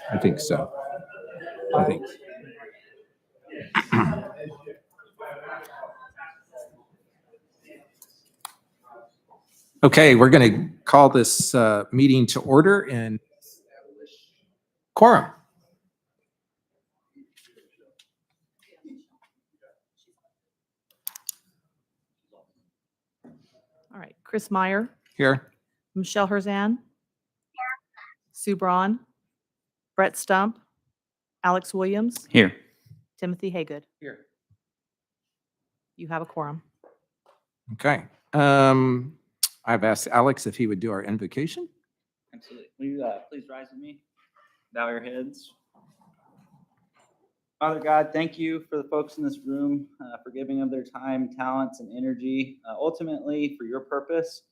I think so. I think. Okay, we're going to call this meeting to order and quorum. All right, Chris Meyer, Here. Michelle Herzan, Sue Braun, Brett Stump, Alex Williams, Here. Timothy Haygood. Here. You have a quorum. Okay. I've asked Alex if he would do our invocation. Absolutely. Will you please rise with me? Bow your heads. Father God, thank you for the folks in this room for giving of their time, talents, and energy, ultimately for your purpose.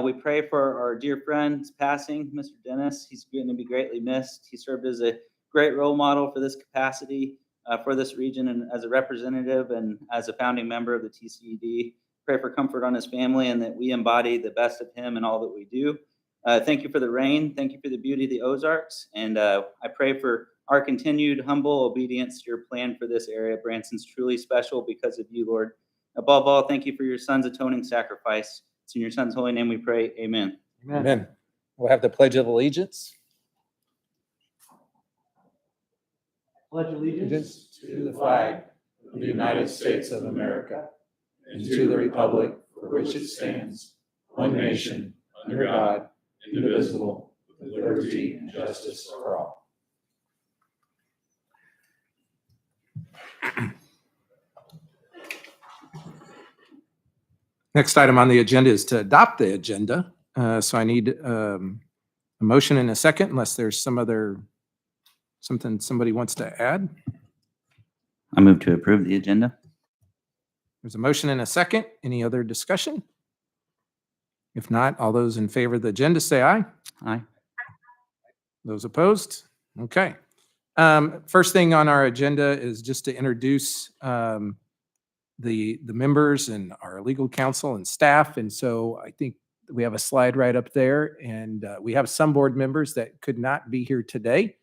We pray for our dear friend's passing, Mr. Dennis. He's going to be greatly missed. He served as a great role model for this capacity, for this region, and as a representative and as a founding member of the TCED. Pray for comfort on his family and that we embody the best of him in all that we do. Thank you for the rain. Thank you for the beauty of the Ozarks. And I pray for our continued humble obedience to your plan for this area. Branson's truly special because of you, Lord. Above all, thank you for your son's atoning sacrifice. It's in your son's holy name we pray. Amen. Amen. We'll have the Pledge of Allegiance. Pledge allegiance to the flag of the United States of America and to the republic for which it stands, one nation, under God, indivisible, with liberty and justice for all. Next item on the agenda is to adopt the agenda. So I need a motion in a second, unless there's something somebody wants to add. I move to approve the agenda. There's a motion in a second. Any other discussion? If not, all those in favor of the agenda say aye. Aye. Those opposed? Okay. First thing on our agenda is just to introduce the members and our legal counsel and staff. And so I think we have a slide right up there, and we have some board members that could not be here today.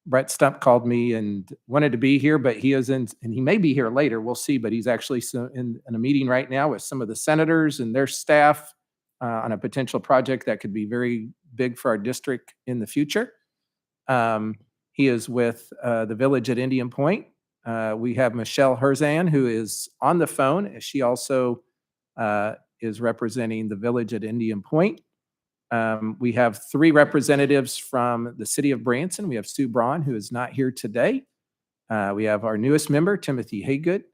Brett Stump called me and wanted to be here, but he isn't, and he may be here later. We'll see, but he's actually in a meeting right now with some of the senators and their staff on a potential project that could be very big for our district in the future. He is with the village at Indian Point. We have Michelle Herzan, who is on the phone. She also is representing the village at Indian Point. We have three representatives from the city of Branson. We have Sue Braun, who is not here today. We have our newest member, Timothy Haygood,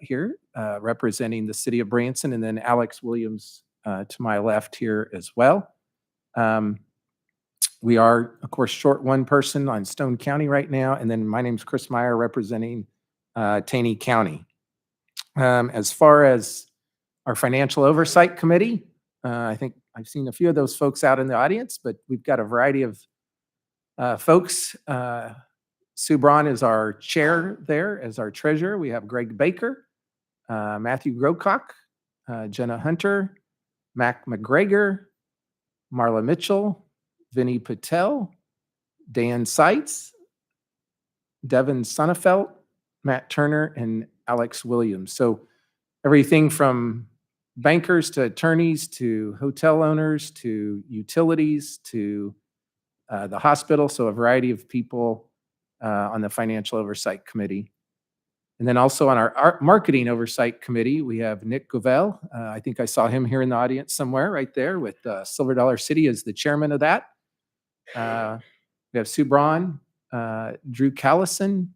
here representing the city of Branson, and then Alex Williams to my left here as well. We are, of course, short one person on Stone County right now, and then my name's Chris Meyer representing Taney County. As far as our financial oversight committee, I think I've seen a few of those folks out in the audience, but we've got a variety of folks. Sue Braun is our chair there as our treasurer. We have Greg Baker, Matthew Grocock, Jenna Hunter, Mac McGregor, Marla Mitchell, Vinny Patel, Dan Seitz, Devin Sonnefeld, Matt Turner, and Alex Williams. So everything from bankers to attorneys to hotel owners to utilities to the hospital. So a variety of people on the Financial Oversight Committee. And then also on our Marketing Oversight Committee, we have Nick Govell. I think I saw him here in the audience somewhere right there with Silver Dollar City as the chairman of that. We have Sue Braun, Drew Callison,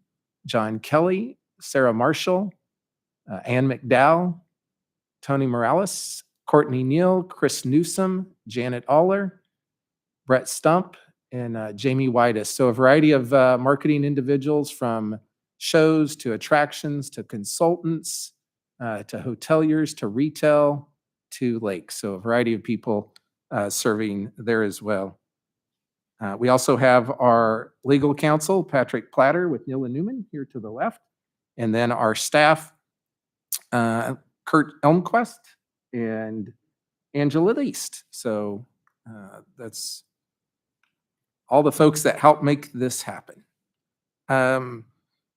John Kelly, Sarah Marshall, Ann McDowell, Tony Morales, Courtney Neal, Chris Newsom, Janet Aller, Brett Stump, and Jamie Whitus. So a variety of marketing individuals, from shows to attractions to consultants to hoteliers to retail to lakes. So a variety of people serving there as well. We also have our legal counsel, Patrick Platter with Neal and Newman here to the left. And then our staff, Kurt Elmquist and Angela Least. So That's all the folks that help make this happen.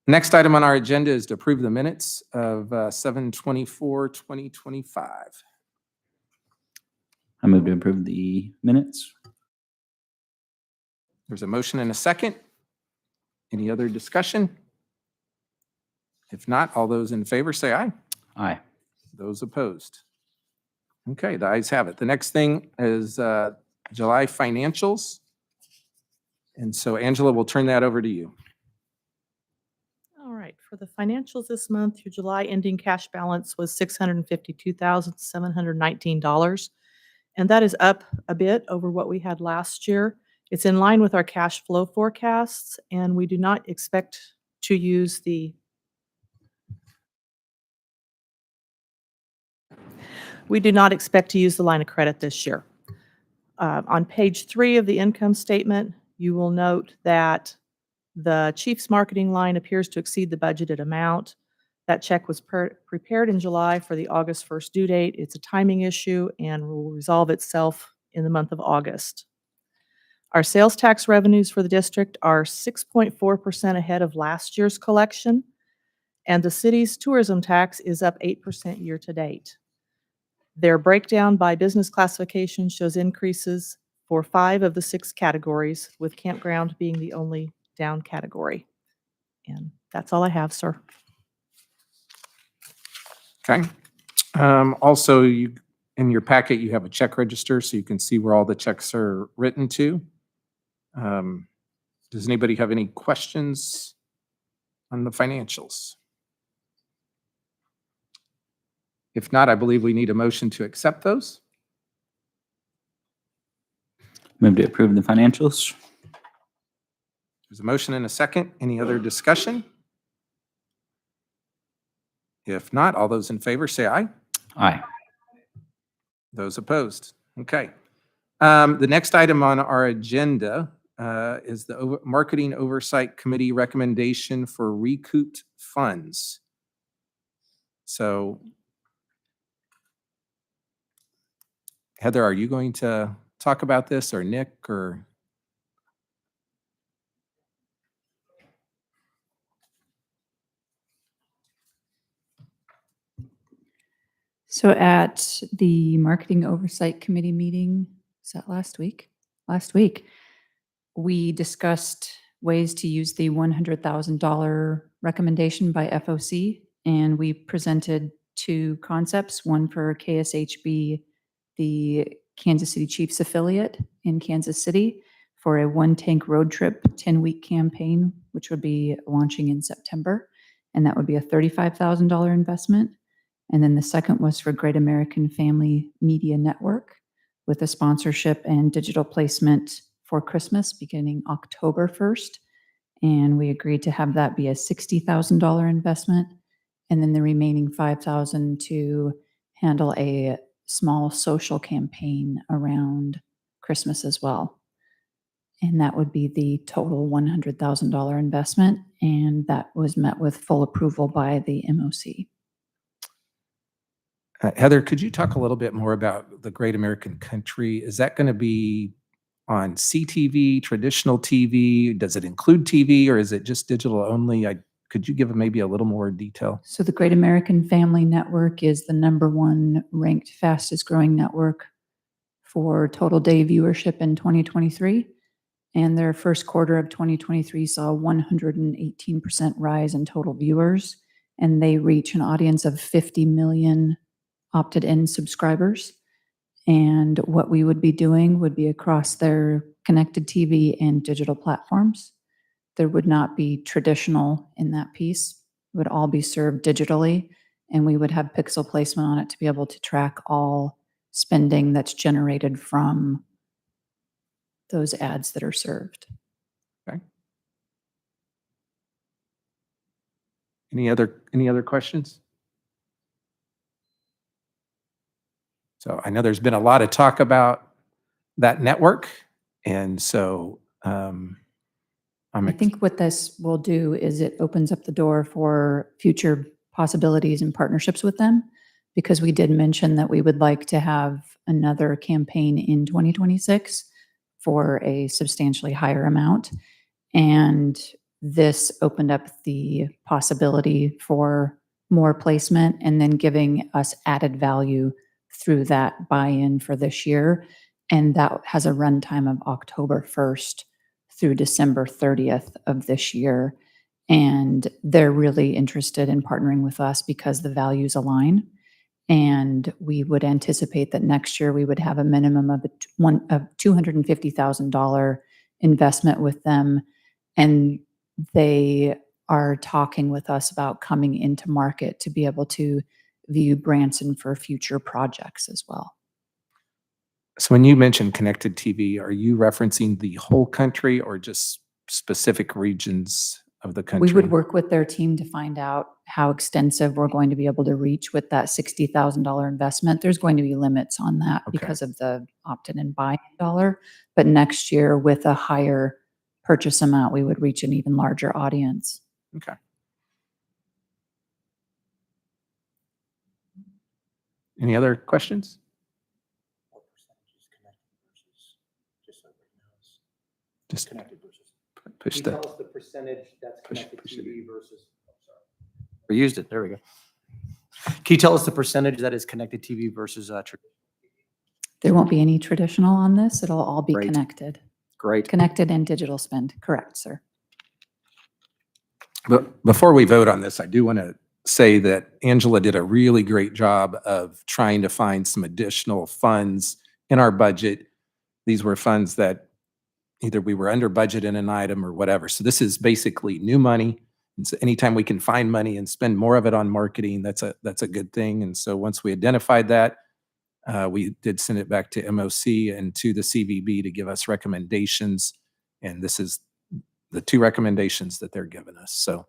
Next item on our agenda is to approve the minutes of 7/24/2025. I move to approve the minutes. There's a motion and a second. Any other discussion? If not, all those in favor say aye. Aye. Those opposed? Okay, the ayes have it. The next thing is July financials. And so Angela, we'll turn that over to you. All right, for the financials this month, your July ending cash balance was $652,719. And that is up a bit over what we had last year. It's in line with our cash flow forecasts, and we do not expect to use the line of credit this year. On page 3 of the income statement, you will note that the chief's marketing line appears to exceed the budgeted amount. That check was prepared in July for the August 1st due date. It's a timing issue and will resolve itself in the month of August. Our sales tax revenues for the district are 6.4% ahead of last year's collection, and the city's tourism tax is up 8% year to date. Their breakdown by business classification shows increases for 5 of the 6 categories, with campground being the only down category. And that's all I have, sir. Okay. Also, in your packet, you have a check register so you can see where all the checks are written to. Does anybody have any questions on the financials? If not, I believe we need a motion to accept those. Move to approve the financials. There's a motion and a second. Any other discussion? If not, all those in favor say aye. Aye. Those opposed? Okay. The next item on our agenda is the Marketing Oversight Committee recommendation for recouped funds. So, Heather, are you going to talk about this, or Nick, or? So at the Marketing Oversight Committee meeting, was that last week? Last week, we discussed ways to use the $100,000 recommendation by FOC, and we presented 2 concepts, one for KSHB, the Kansas City Chiefs affiliate in Kansas City, for a 1-tank road trip 10-week campaign, which would be launching in September, and that would be a $35,000 investment. And then the second was for Great American Family Media Network, with a sponsorship and digital placement for Christmas beginning October 1st. And we agreed to have that be a $60,000 investment, and then the remaining $5,000 to handle a small social campaign around Christmas as well. And that would be the total $100,000 investment, and that was met with full approval by the MOC. Heather, could you talk a little bit more about the Great American Country? Is that going to be on CTV, traditional TV? Does it include TV, or is it just digital only? Could you give maybe a little more detail? So the Great American Family Network is the #1 ranked fastest growing network for total day viewership in 2023. And their first quarter of 2023 saw a 118% rise in total viewers. And they reach an audience of 50 million opted-in subscribers. And what we would be doing would be across their connected TV and digital platforms. There would not be traditional in that piece. It would all be served digitally, and we would have pixel placement on it to be able to track all spending that's generated from those ads that are served. Okay. Any other questions? So I know there's been a lot of talk about that network, and so I think what this will do is it opens up the door for future possibilities and partnerships with them. because we did mention that we would like to have another campaign in 2026 for a substantially higher amount. And this opened up the possibility for more placement and then giving us added value through that buy-in for this year. And that has a runtime of October 1st through December 30th of this year. And they're really interested in partnering with us because the values align. And we would anticipate that next year we would have a minimum of $250,000 investment with them. And they are talking with us about coming into market to be able to view Branson for future projects as well. So when you mention connected TV, are you referencing the whole country or just specific regions of the country? We would work with their team to find out how extensive we're going to be able to reach with that $60,000 investment. There's going to be limits on that Okay. because of the opt-in and buy dollar. But next year, with a higher purchase amount, we would reach an even larger audience. Okay. Any other questions? Just push Can you the, tell us the percentage that's connected push TV versus? We used it, there we go. Can you tell us the percentage that is connected TV versus, There won't be any traditional on this. It'll all be Great. connected. great. Connected and digital spend. Correct, sir. but before we vote on this, I do want to say that Angela did a really great job of trying to find some additional funds in our budget. These were funds that either we were under budget in an item or whatever. So this is basically new money. And so anytime we can find money and spend more of it on marketing, that's a good thing. And so once we identified that, we did send it back to MOC and to the CVB to give us recommendations. And this is the two recommendations that they're giving us. So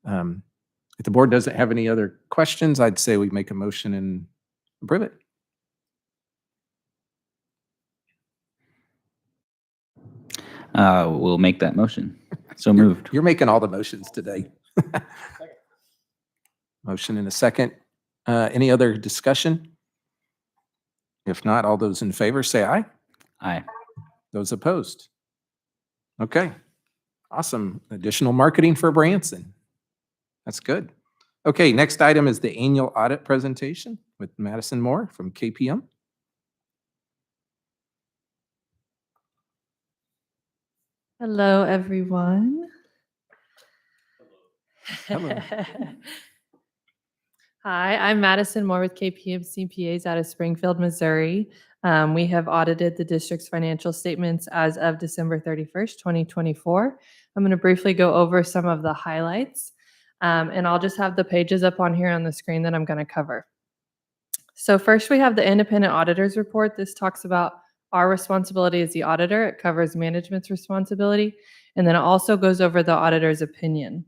if the board doesn't have any other questions, I'd say we make a motion and approve it. We'll make that motion. So moved. You're making all the motions today. Motion and a second. Any other discussion? If not, all those in favor say aye. Aye. Those opposed? Okay, awesome. Additional marketing for Branson. That's good. Okay, next item is the annual audit presentation with Madison Moore from KPM. Hello, everyone. Hello. Hi, I'm Madison Moore with KPM CPAs out of Springfield, Missouri. We have audited the district's financial statements as of December 31st, 2024. I'm going to briefly go over some of the highlights, and I'll just have the pages up on here on the screen that I'm going to cover. So first, we have the independent auditor's report. This talks about our responsibility as the auditor. It covers management's responsibility, and then it also goes over the auditor's opinion.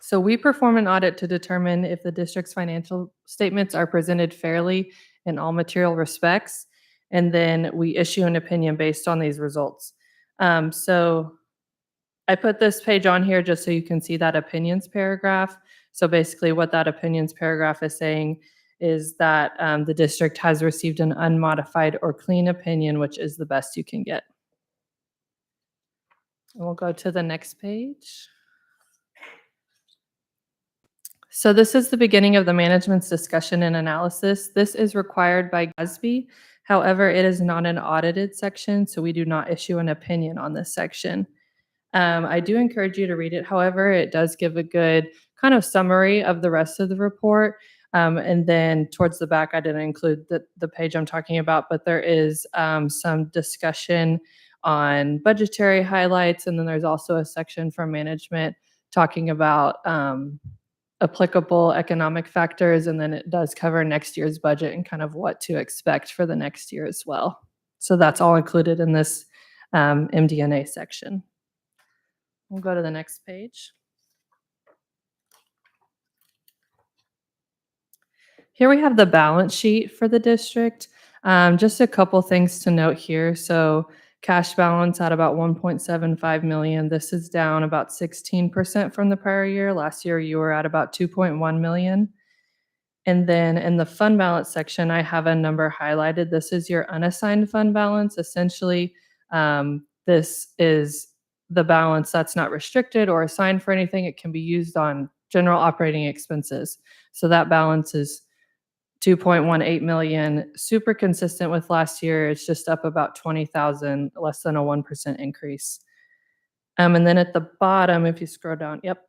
So we perform an audit to determine if the district's financial statements are presented fairly in all material respects, and then we issue an opinion based on these results. So I put this page on here just so you can see that opinions paragraph. So basically what that opinions paragraph is saying is that the district has received an unmodified or clean opinion, which is the best you can get. And we'll go to the next page. So this is the beginning of the management's discussion and analysis. This is required by GASB. However, it is not an audited section, so we do not issue an opinion on this section. I do encourage you to read it. However, it does give a good kind of summary of the rest of the report. And then towards the back, I didn't include the page I'm talking about, but there is some discussion on budgetary highlights. And then there's also a section from management talking about applicable economic factors, and then it does cover next year's budget and kind of what to expect for the next year as well. So that's all included in this MD&A section. We'll go to the next page. Here we have the balance sheet for the district. Just a couple things to note here. So cash balance at about 1.75 million. This is down about 16% from the prior year. Last year, you were at about 2.1 million. And then in the fund balance section, I have a number highlighted. This is your unassigned fund balance. Essentially, this is the balance that's not restricted or assigned for anything. It can be used on general operating expenses. So that balance is 2.18 million, super consistent with last year. It's just up about 20,000, less than a 1% increase. And then at the bottom, if you scroll down, yep.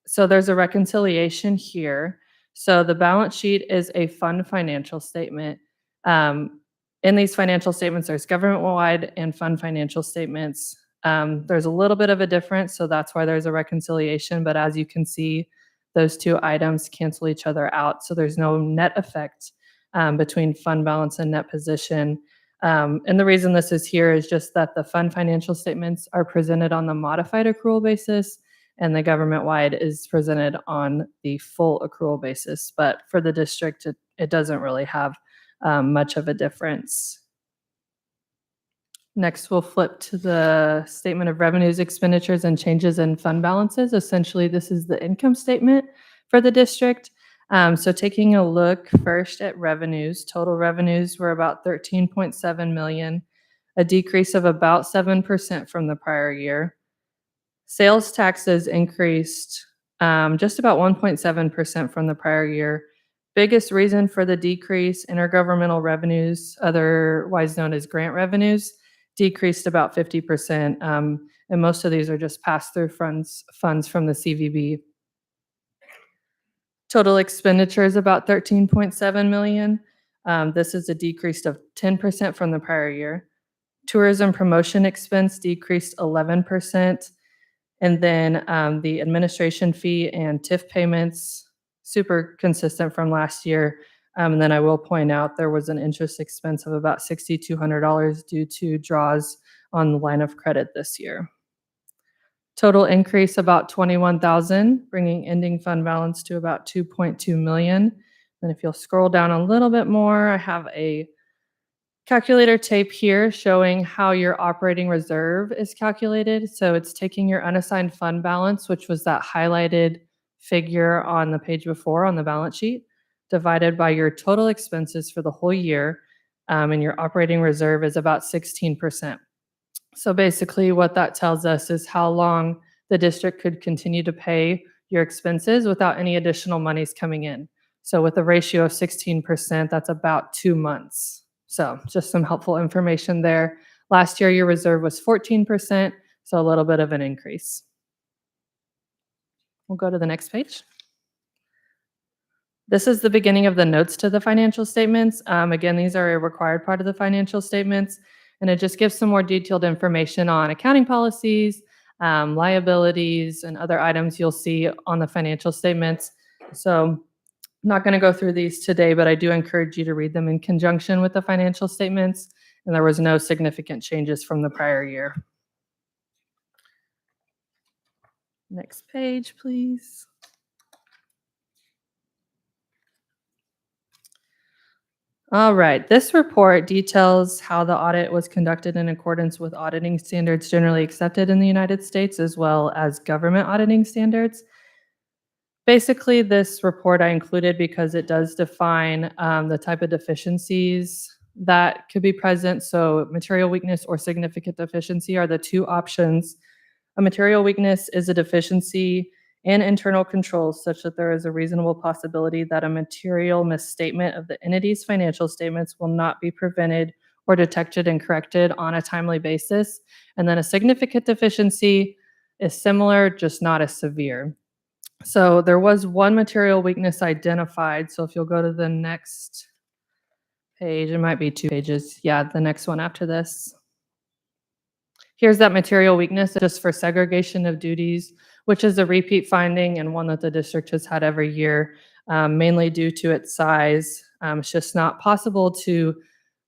So there's a reconciliation here. So the balance sheet is a fund financial statement. In these financial statements, there's government-wide and fund financial statements. There's a little bit of a difference, so that's why there's a reconciliation. But as you can see, those two items cancel each other out. So there's no net effect between fund balance and net position. And the reason this is here is just that the fund financial statements are presented on the modified accrual basis, and the government-wide is presented on the full accrual basis. But for the district, it doesn't really have much of a difference. Next, we'll flip to the statement of revenues, expenditures, and changes in fund balances. Essentially, this is the income statement for the district. So taking a look first at revenues, total revenues were about 13.7 million, a decrease of about 7% from the prior year. Sales taxes increased just about 1.7% from the prior year. Biggest reason for the decrease, intergovernmental revenues, otherwise known as grant revenues, decreased about 50%. And most of these are just pass-through funds from the CVB. Total expenditures about 13.7 million. This is a decrease of 10% from the prior year. Tourism promotion expense decreased 11%. And then the administration fee and TIF payments, super consistent from last year. And then I will point out there was an interest expense of about $6,200 due to draws on the line of credit this year. Total increase about 21,000, bringing ending fund balance to about 2.2 million. And if you'll scroll down a little bit more, I have a calculator tape here showing how your operating reserve is calculated. So it's taking your unassigned fund balance, which was that highlighted figure on the page before on the balance sheet, divided by your total expenses for the whole year. And your operating reserve is about 16%. So basically what that tells us is how long the district could continue to pay your expenses without any additional monies coming in. So with a ratio of 16%, that's about 2 months. So just some helpful information there. Last year, your reserve was 14%, so a little bit of an increase. We'll go to the next page. This is the beginning of the notes to the financial statements. Again, these are a required part of the financial statements, and it just gives some more detailed information on accounting policies, liabilities, and other items you'll see on the financial statements. So I'm not going to go through these today, but I do encourage you to read them in conjunction with the financial statements, and there was no significant changes from the prior year. Next page, please. All right, this report details how the audit was conducted in accordance with auditing standards generally accepted in the United States, as well as government auditing standards. Basically, this report I included because it does define the type of deficiencies that could be present. So material weakness or significant deficiency are the two options. A material weakness is a deficiency in internal controls such that there is a reasonable possibility that a material misstatement of the entity's financial statements will not be prevented or detected and corrected on a timely basis. And then a significant deficiency is similar, just not as severe. So there was one material weakness identified. So if you'll go to the next page, it might be 2 pages. Yeah, the next one after this. Here's that material weakness just for segregation of duties, which is a repeat finding and one that the district has had every year, mainly due to its size. It's just not possible to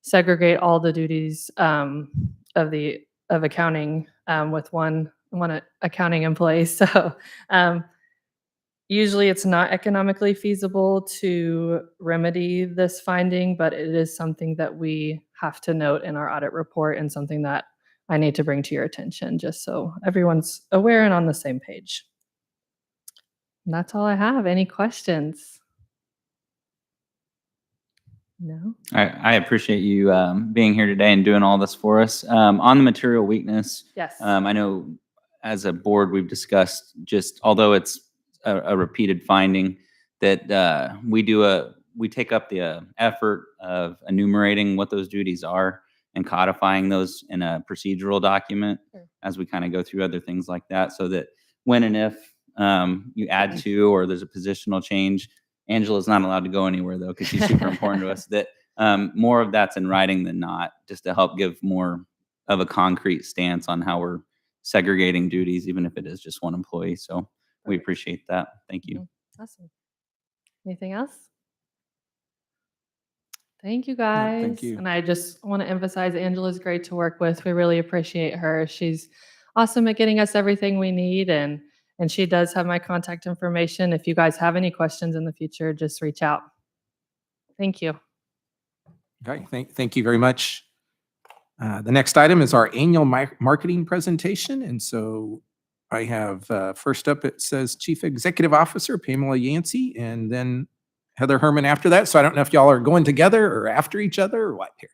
segregate all the duties of accounting with one accounting employee. So usually it's not economically feasible to remedy this finding, but it is something that we have to note in our audit report and something that I need to bring to your attention just so everyone's aware and on the same page. And that's all I have. Any questions? No? I appreciate you being here today and doing all this for us. On the material weakness, Yes. I know as a board, we've discussed just, although it's a repeated finding, that we take up the effort of enumerating what those duties are and codifying those in a procedural document Sure. as we kind of go through other things like that, so that when and if you add to or there's a positional change, Angela's not allowed to go anywhere though, because she's super important to us, that more of that's in writing than not, just to help give more of a concrete stance on how we're segregating duties, even if it is just one employee. So we appreciate that. Thank you. Awesome. Anything else? Thank you, guys. thank you. And I just want to emphasize Angela's great to work with. We really appreciate her. She's awesome at getting us everything we need, and she does have my contact information. If you guys have any questions in the future, just reach out. Thank you. Okay, thank you very much. The next item is our annual marketing presentation. And so I have, first up, it says Chief Executive Officer Pamela Yancey, and then Heather Herman after that. So I don't know if y'all are going together or after each other or what here.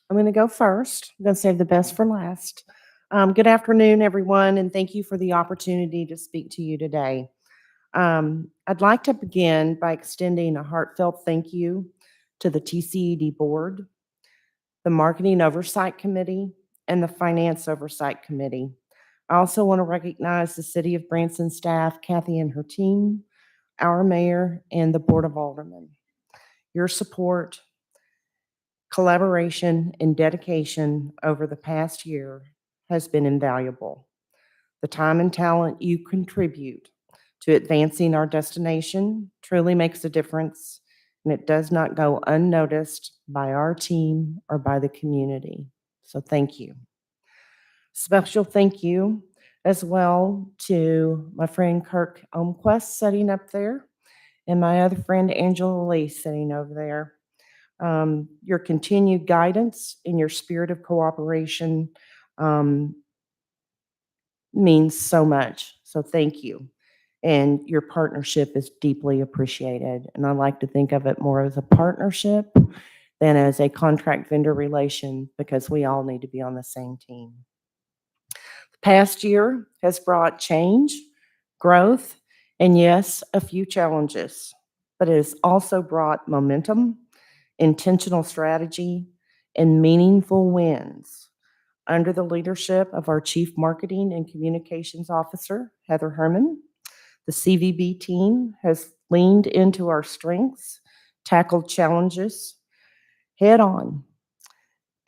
I'm going to go first. I'm going to save the best for last. Good afternoon, everyone, and thank you for the opportunity to speak to you today. I'd like to begin by extending a heartfelt thank you to the TCED Board, the Marketing Oversight Committee, and the Finance Oversight Committee. I also want to recognize the City of Branson staff, Kathy and her team, our mayor, and the Board of Aldermen. Your support, collaboration, and dedication over the past year has been invaluable. The time and talent you contribute to advancing our destination truly makes a difference, and it does not go unnoticed by our team or by the community. So thank you. Special thank you as well to my friend Kirk Omquist sitting up there, and my other friend Angela Lee sitting over there. Your continued guidance and your spirit of cooperation means so much. So thank you. And your partnership is deeply appreciated. And I like to think of it more as a partnership than as a contract vendor relation, because we all need to be on the same team. The past year has brought change, growth, and yes, a few challenges, but it has also brought momentum, intentional strategy, and meaningful wins. Under the leadership of our Chief Marketing and Communications Officer, Heather Herman, the CVB team has leaned into our strengths, tackled challenges head on,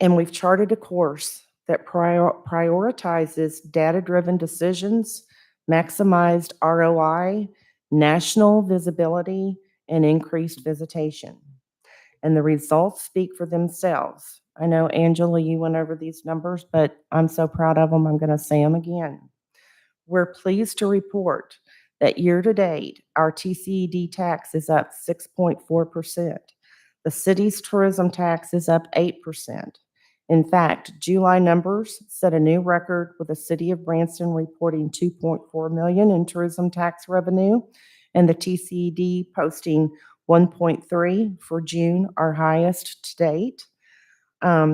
and we've charted a course that prioritizes data-driven decisions, maximized ROI, national visibility, and increased visitation. And the results speak for themselves. I know, Angela, you went over these numbers, but I'm so proud of them, I'm going to say them again. We're pleased to report that year-to-date, our TCED tax is up 6.4%. The city's tourism tax is up 8%. In fact, July numbers set a new record, with the city of Branson reporting $2.4 million in tourism tax revenue, and the TCED posting 1.3 for June, our highest to date.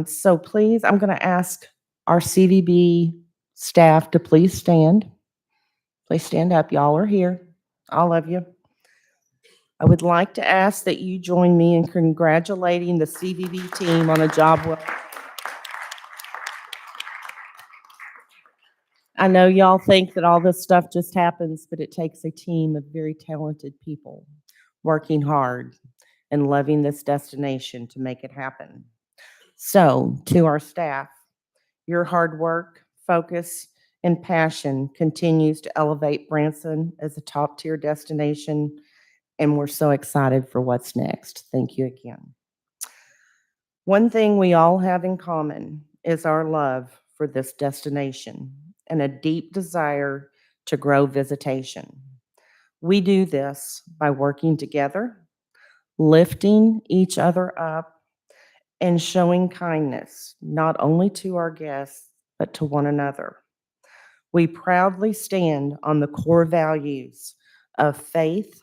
So please, I'm going to ask our CVB staff to please stand. Please stand up. Y'all are here, all of you. I would like to ask that you join me in congratulating the CVB team on a job well. I know y'all think that all this stuff just happens, but it takes a team of very talented people working hard and loving this destination to make it happen. So, to our staff, your hard work, focus, and passion continues to elevate Branson as a top-tier destination, and we're so excited for what's next. Thank you again. One thing we all have in common is our love for this destination and a deep desire to grow visitation. We do this by working together, lifting each other up, and showing kindness, not only to our guests, but to one another. We proudly stand on the core values of faith,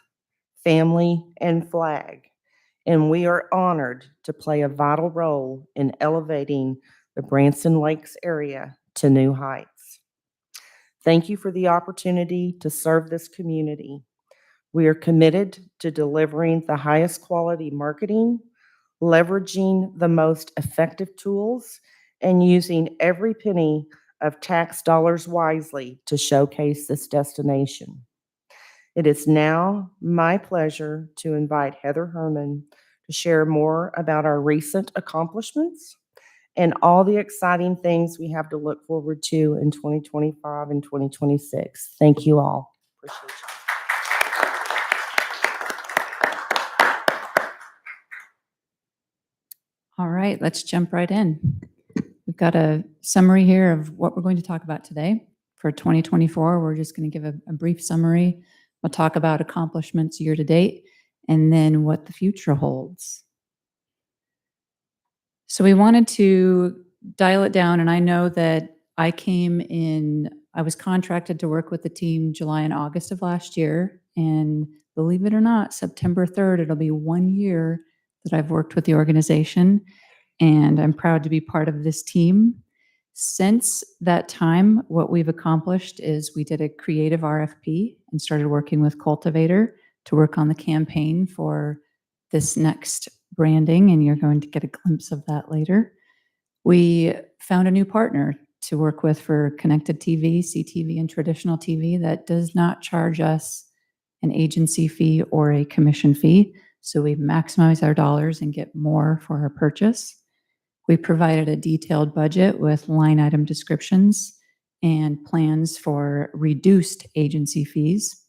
family, and flag, and we are honored to play a vital role in elevating the Branson Lakes area to new heights. Thank you for the opportunity to serve this community. We are committed to delivering the highest quality marketing, leveraging the most effective tools, and using every penny of tax dollars wisely to showcase this destination. It is now my pleasure to invite Heather Herman to share more about our recent accomplishments and all the exciting things we have to look forward to in 2025 and 2026. Thank you all. Appreciate you. All right, let's jump right in. We've got a summary here of what we're going to talk about today. For 2024, we're just going to give a brief summary. We'll talk about accomplishments year to date and then what the future holds. So we wanted to dial it down, and I know that I was contracted to work with the team July and August of last year, and believe it or not, September 3rd, it'll be 1 year that I've worked with the organization, and I'm proud to be part of this team. Since that time, what we've accomplished is we did a creative RFP and started working with Cultivator to work on the campaign for this next branding, and you're going to get a glimpse of that later. We found a new partner to work with for connected TV, CTV, and traditional TV that does not charge us an agency fee or a commission fee. So we maximize our dollars and get more for our purchase. We provided a detailed budget with line item descriptions and plans for reduced agency fees.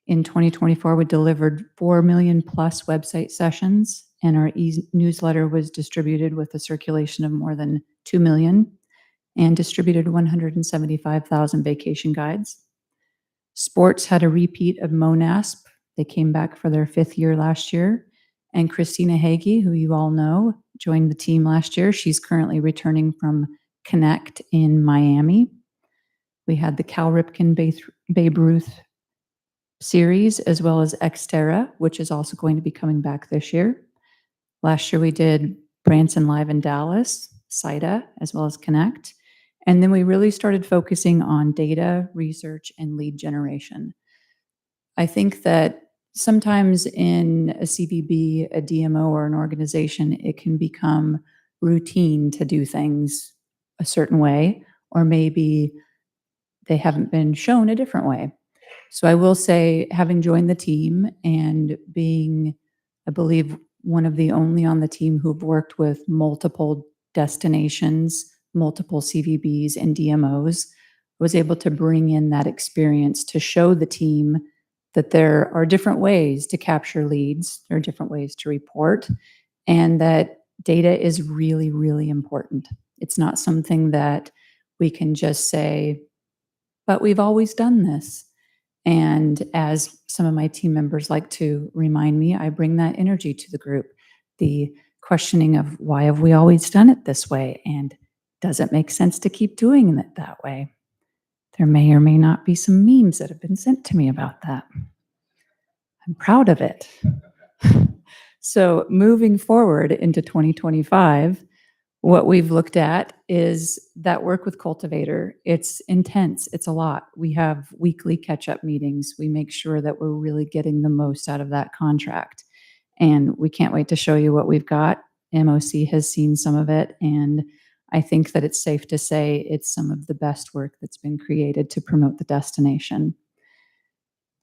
In 2024, we delivered 4 million plus website sessions, and our newsletter was distributed with a circulation of more than 2 million and distributed 175,000 vacation guides. Sports had a repeat of MONASP. They came back for their 5th year last year. And Christina Hagee, who you all know, joined the team last year. She's currently returning from Connect in Miami. We had the Cal Ripken Babe Ruth series, as well as Xterra, which is also going to be coming back this year. Last year we did Branson Live in Dallas, CIDA, as well as Connect. And then we really started focusing on data, research, and lead generation. I think that sometimes in a CVB, a DMO, or an organization, it can become routine to do things a certain way, or maybe they haven't been shown a different way. So I will say, having joined the team and being, I believe, one of the only on the team who've worked with multiple destinations, multiple CVBs and DMOs, was able to bring in that experience to show the team that there are different ways to capture leads, there are different ways to report, and that data is really, really important. It's not something that we can just say, but we've always done this. And as some of my team members like to remind me, I bring that energy to the group. The questioning of why have we always done it this way? And does it make sense to keep doing it that way? There may or may not be some memes that have been sent to me about that. I'm proud of it. So moving forward into 2025, what we've looked at is that work with Cultivator. It's intense. It's a lot. We have weekly catch-up meetings. We make sure that we're really getting the most out of that contract. And we can't wait to show you what we've got. MOC has seen some of it, and I think that it's safe to say it's some of the best work that's been created to promote the destination.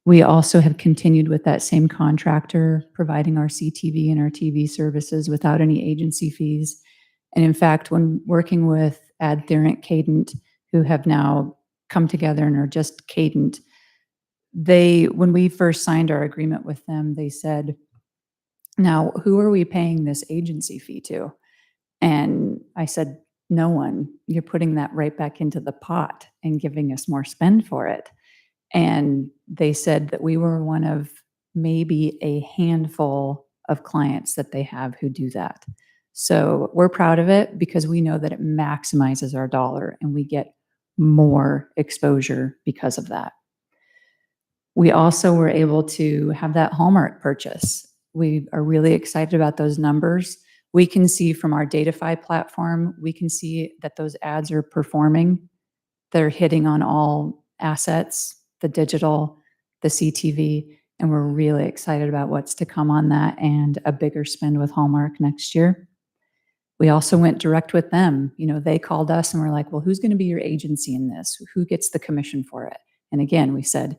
We also have continued with that same contractor, providing our CTV and our TV services without any agency fees. And in fact, when working with Adherent, Cadent, who have now come together and are just Cadent, when we first signed our agreement with them, they said, now, who are we paying this agency fee to? And I said, no one. You're putting that right back into the pot and giving us more spend for it. And they said that we were one of maybe a handful of clients that they have who do that. So we're proud of it because we know that it maximizes our dollar and we get more exposure because of that. We also were able to have that Hallmark purchase. We are really excited about those numbers. We can see from our Datafy platform, we can see that those ads are performing. They're hitting on all assets, the digital, the CTV, and we're really excited about what's to come on that and a bigger spend with Hallmark next year. We also went direct with them. You know, they called us and we're like, well, who's going to be your agency in this? Who gets the commission for it? And again, we said,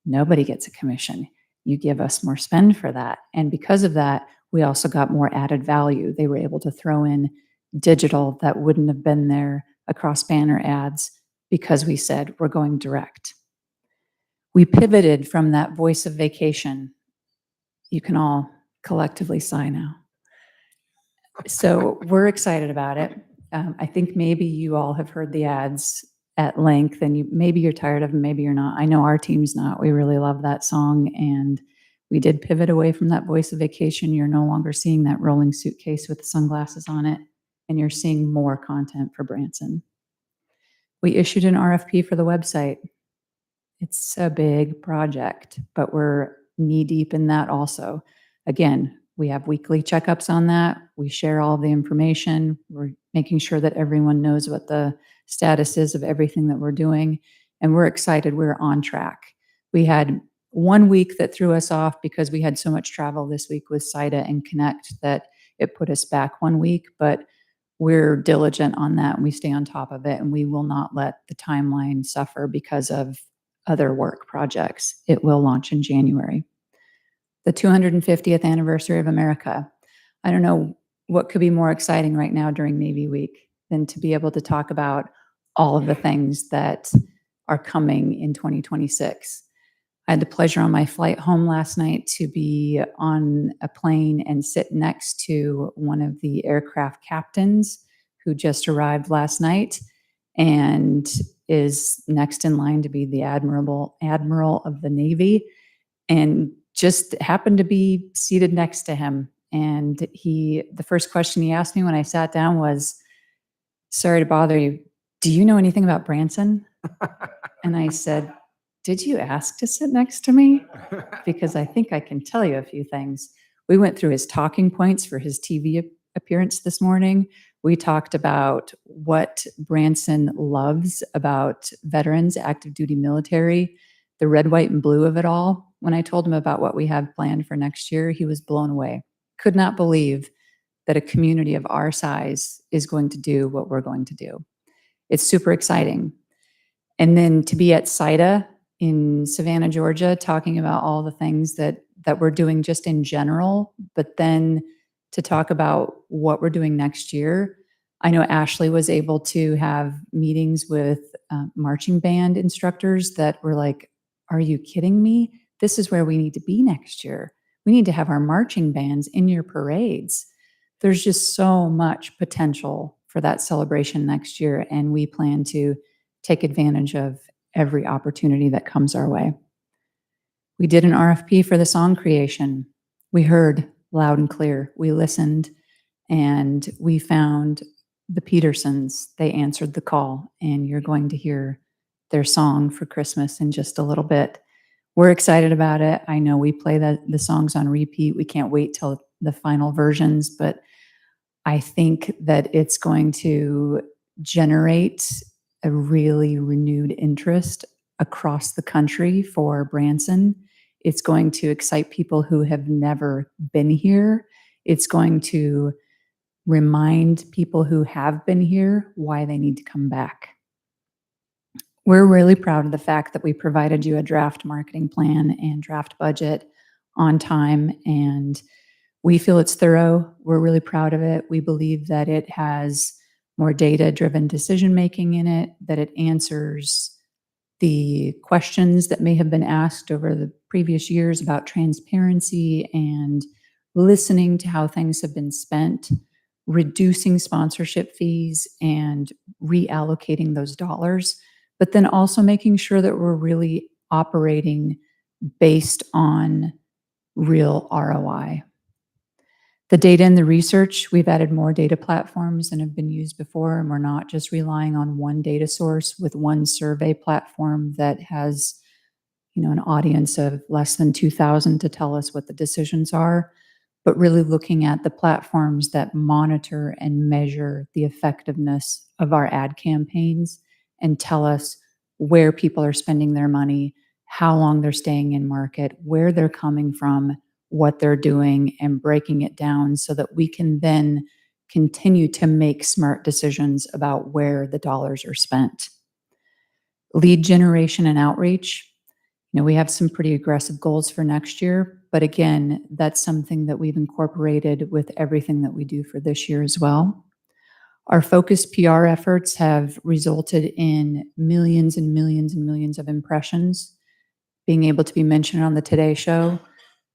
nobody gets a commission. You give us more spend for that. And because of that, we also got more added value. They were able to throw in digital that wouldn't have been there across banner ads because we said we're going direct. We pivoted from that voice of vacation. You can all collectively sigh now. So we're excited about it. I think maybe you all have heard the ads at length and maybe you're tired of them, maybe you're not. I know our team's not. We really love that song and we did pivot away from that voice of vacation. You're no longer seeing that rolling suitcase with the sunglasses on it and you're seeing more content for Branson. We issued an RFP for the website. It's a big project, but we're knee deep in that also. Again, we have weekly checkups on that. We share all the information. We're making sure that everyone knows what the status is of everything that we're doing. And we're excited. We're on track. We had 1 week that threw us off because we had so much travel this week with CIDA and Connect that it put us back 1 week, but we're diligent on that and we stay on top of it and we will not let the timeline suffer because of other work projects. It will launch in January. The 250th anniversary of America. I don't know what could be more exciting right now during Navy Week than to be able to talk about all of the things that are coming in 2026. I had the pleasure on my flight home last night to be on a plane and sit next to one of the aircraft captains who just arrived last night and is next in line to be the Admiral of the Navy, and just happened to be seated next to him. And the first question he asked me when I sat down was, sorry to bother you, do you know anything about Branson? And I said, did you ask to sit next to me? Because I think I can tell you a few things. We went through his talking points for his TV appearance this morning. We talked about what Branson loves about veterans, active duty military, the red, white, and blue of it all. When I told him about what we have planned for next year, he was blown away. Could not believe that a community of our size is going to do what we're going to do. It's super exciting. And then to be at CIDA in Savannah, Georgia, talking about all the things that we're doing just in general, but then to talk about what we're doing next year. I know Ashley was able to have meetings with marching band instructors that were like, are you kidding me? This is where we need to be next year. We need to have our marching bands in your parades. There's just so much potential for that celebration next year, and we plan to take advantage of every opportunity that comes our way. We did an RFP for the song creation. We heard loud and clear. We listened, and we found the Petersons. They answered the call, and you're going to hear their song for Christmas in just a little bit. We're excited about it. I know we play the songs on repeat. We can't wait till the final versions, but I think that it's going to generate a really renewed interest across the country for Branson. It's going to excite people who have never been here. It's going to remind people who have been here why they need to come back. We're really proud of the fact that we provided you a draft marketing plan and draft budget on time, and we feel it's thorough. We're really proud of it. We believe that it has more data-driven decision-making in it, that it answers the questions that may have been asked over the previous years about transparency and listening to how things have been spent, reducing sponsorship fees and reallocating those dollars, but then also making sure that we're really operating based on real ROI. The data and the research, we've added more data platforms than have been used before, and we're not just relying on one data source with one survey platform that has, an audience of less than 2,000 to tell us what the decisions are. but really looking at the platforms that monitor and measure the effectiveness of our ad campaigns and tell us where people are spending their money, how long they're staying in market, where they're coming from, what they're doing, and breaking it down so that we can then continue to make smart decisions about where the dollars are spent. Lead generation and outreach. We have some pretty aggressive goals for next year, but again, that's something that we've incorporated with everything that we do for this year as well. Our focused PR efforts have resulted in millions and millions and millions of impressions, being able to be mentioned on the Today Show,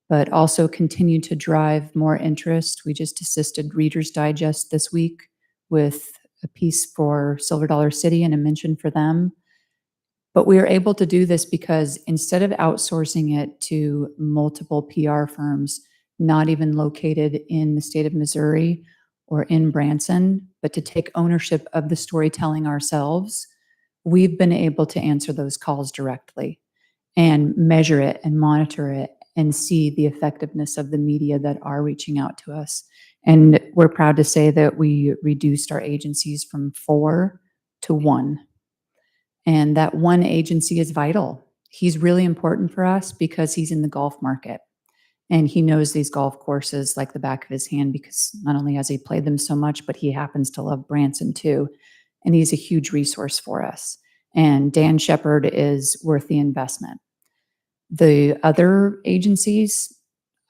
but also continue to drive more interest. We just assisted Reader's Digest this week with a piece for Silver Dollar City and a mention for them. But we are able to do this because instead of outsourcing it to multiple PR firms, not even located in the state of Missouri or in Branson, but to take ownership of the storytelling ourselves, we've been able to answer those calls directly and measure it and monitor it and see the effectiveness of the media that are reaching out to us. And we're proud to say that we reduced our agencies from 4 to 1. And that one agency is vital. He's really important for us because he's in the golf market. And he knows these golf courses like the back of his hand because not only has he played them so much, but he happens to love Branson too. And he's a huge resource for us. And Dan Shepard is worth the investment. The other agencies,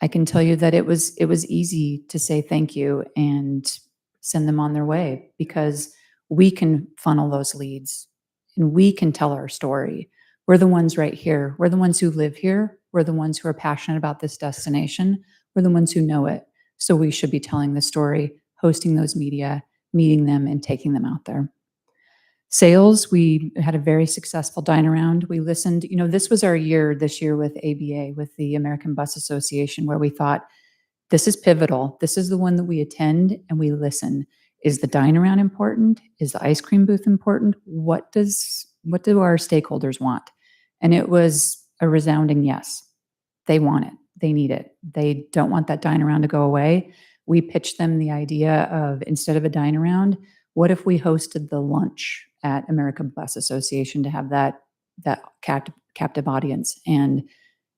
I can tell you that it was easy to say thank you and send them on their way because we can funnel those leads and we can tell our story. We're the ones right here. We're the ones who live here. We're the ones who are passionate about this destination. We're the ones who know it. So we should be telling the story, hosting those media, meeting them, and taking them out there. Sales, we had a very successful dine around. We listened, this was our year this year with ABA, with the American Bus Association, where we thought, this is pivotal. This is the one that we attend and we listen. Is the dine around important? Is the ice cream booth important? What do our stakeholders want? And it was a resounding yes. They want it. They need it. They don't want that dine around to go away. We pitched them the idea of, instead of a dine around, what if we hosted the lunch at American Bus Association to have that captive audience? And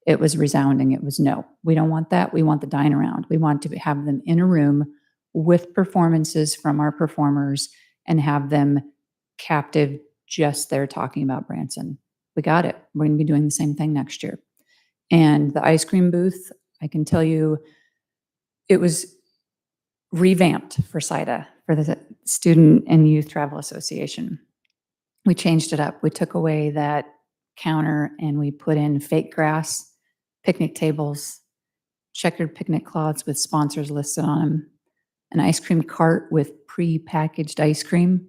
it was resounding. It was no, we don't want that. We want the dine around. We want to have them in a room with performances from our performers and have them captive just there talking about Branson. We got it. We're going to be doing the same thing next year. And the ice cream booth, I can tell you, it was revamped for SIDA, for the Student and Youth Travel Association. We changed it up. We took away that counter and we put in fake grass, picnic tables, checkered picnic cloths with sponsors listed on them, an ice cream cart with pre-packaged ice cream,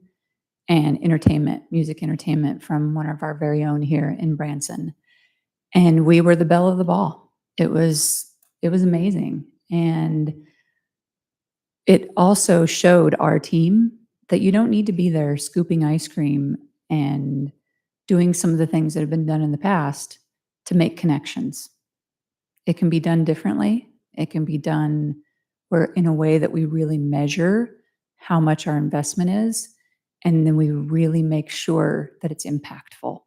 and entertainment, music entertainment from one of our very own here in Branson. And we were the belle of the ball. It was amazing. And it also showed our team that you don't need to be there scooping ice cream and doing some of the things that have been done in the past to make connections. It can be done differently. It can be done in a way that we really measure how much our investment is, and then we really make sure that it's impactful.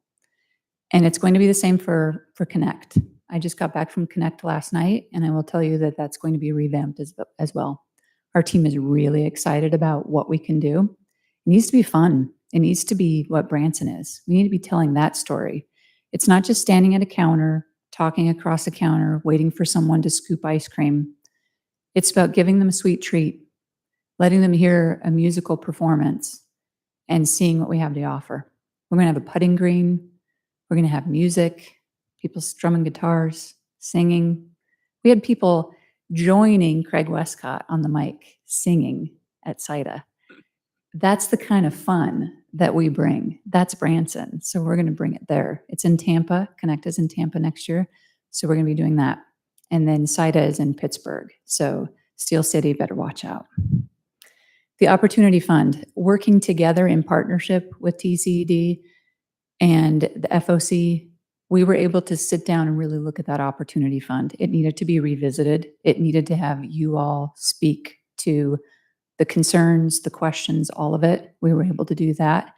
And it's going to be the same for Connect. I just got back from Connect last night, and I will tell you that that's going to be revamped as well. Our team is really excited about what we can do. It needs to be fun. It needs to be what Branson is. We need to be telling that story. It's not just standing at a counter, talking across a counter, waiting for someone to scoop ice cream. It's about giving them a sweet treat, letting them hear a musical performance, and seeing what we have to offer. We're going to have a putting green. We're going to have music, people strumming guitars, singing. We had people joining Craig Westcott on the mic, singing at SIDA. That's the kind of fun that we bring. That's Branson. So we're going to bring it there. It's in Tampa. Connect is in Tampa next year. So we're going to be doing that. And then SIDA is in Pittsburgh. So Steel City, better watch out. The Opportunity Fund, working together in partnership with TCED and the FOC, we were able to sit down and really look at that opportunity fund. It needed to be revisited. It needed to have you all speak to the concerns, the questions, all of it. We were able to do that.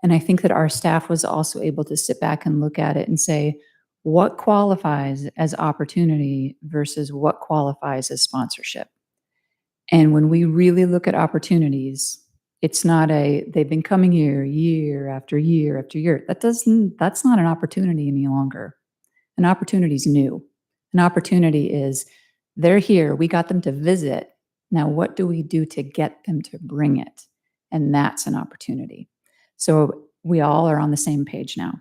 And I think that our staff was also able to sit back and look at it and say, what qualifies as opportunity versus what qualifies as sponsorship? And when we really look at opportunities, it's not they've been coming here year after year after year. That's not an opportunity any longer. An opportunity is new. An opportunity is they're here. We got them to visit. Now, what do we do to get them to bring it? And that's an opportunity. So we all are on the same page now.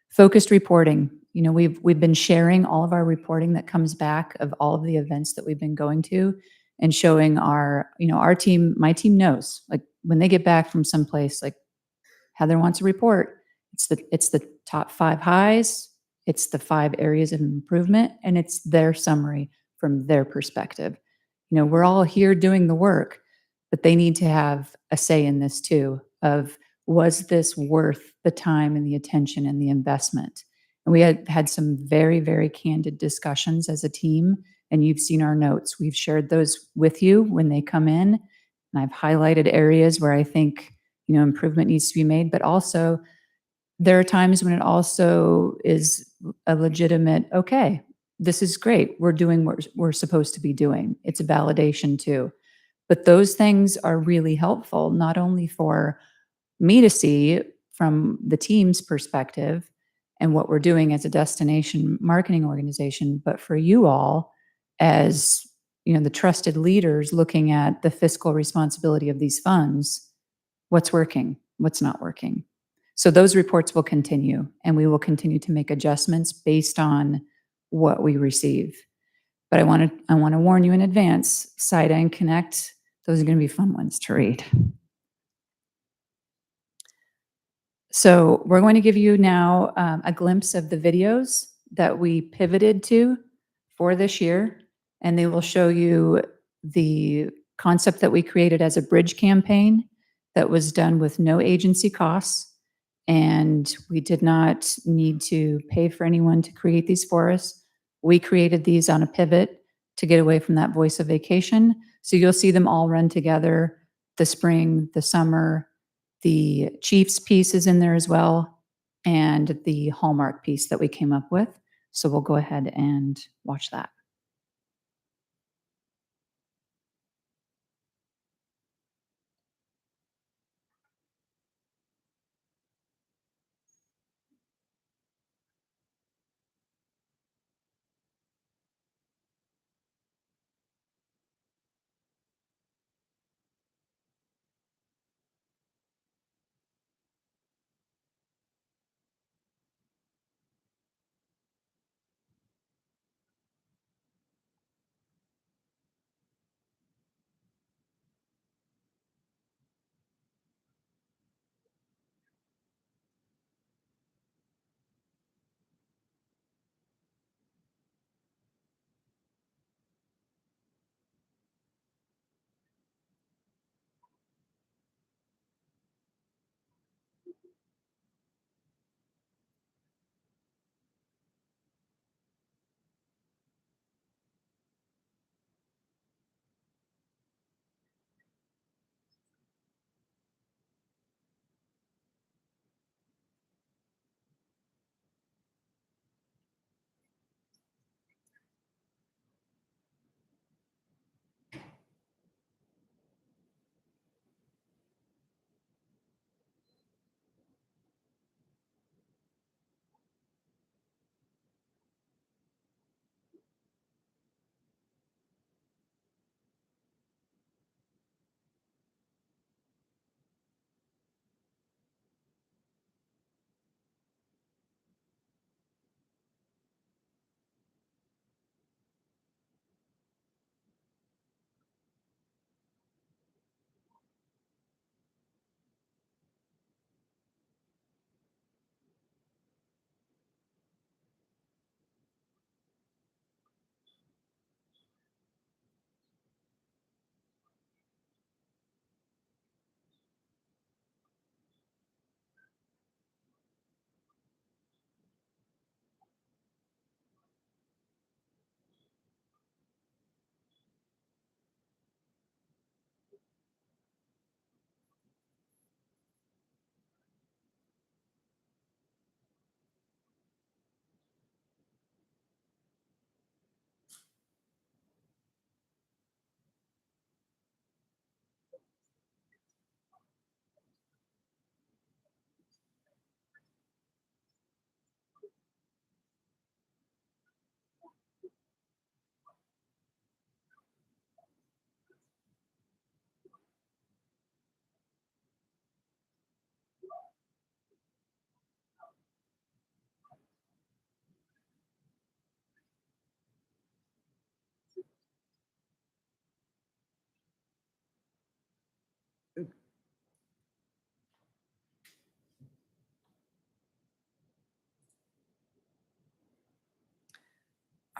Focused reporting. We've been sharing all of our reporting that comes back of all of the events that we've been going to and showing our team, my team knows, like when they get back from someplace, like Heather wants a report. It's the top 5 highs, it's the 5 areas of improvement, and it's their summary from their perspective. We're all here doing the work, but they need to have a say in this too, of was this worth the time and the attention and the investment? And we had some very, very candid discussions as a team, and you've seen our notes. We've shared those with you when they come in, and I've highlighted areas where I think, improvement needs to be made, but also there are times when it also is a legitimate, okay, this is great. We're doing what we're supposed to be doing. It's a validation too. But those things are really helpful, not only for me to see from the team's perspective and what we're doing as a destination marketing organization, but for you all as the trusted leaders looking at the fiscal responsibility of these funds, what's working, what's not working. So those reports will continue, and we will continue to make adjustments based on what we receive. But I want to warn you in advance, SIDA and Connect, those are going to be fun ones to read. So we're going to give you now a glimpse of the videos that we pivoted to for this year, and they will show you the concept that we created as a bridge campaign that was done with no agency costs, and we did not need to pay for anyone to create these for us. We created these on a pivot to get away from that voice of vacation. So you'll see them all run together, the spring, the summer, the Chiefs piece is in there as well, and the Hallmark piece that we came up with. So we'll go ahead and watch that.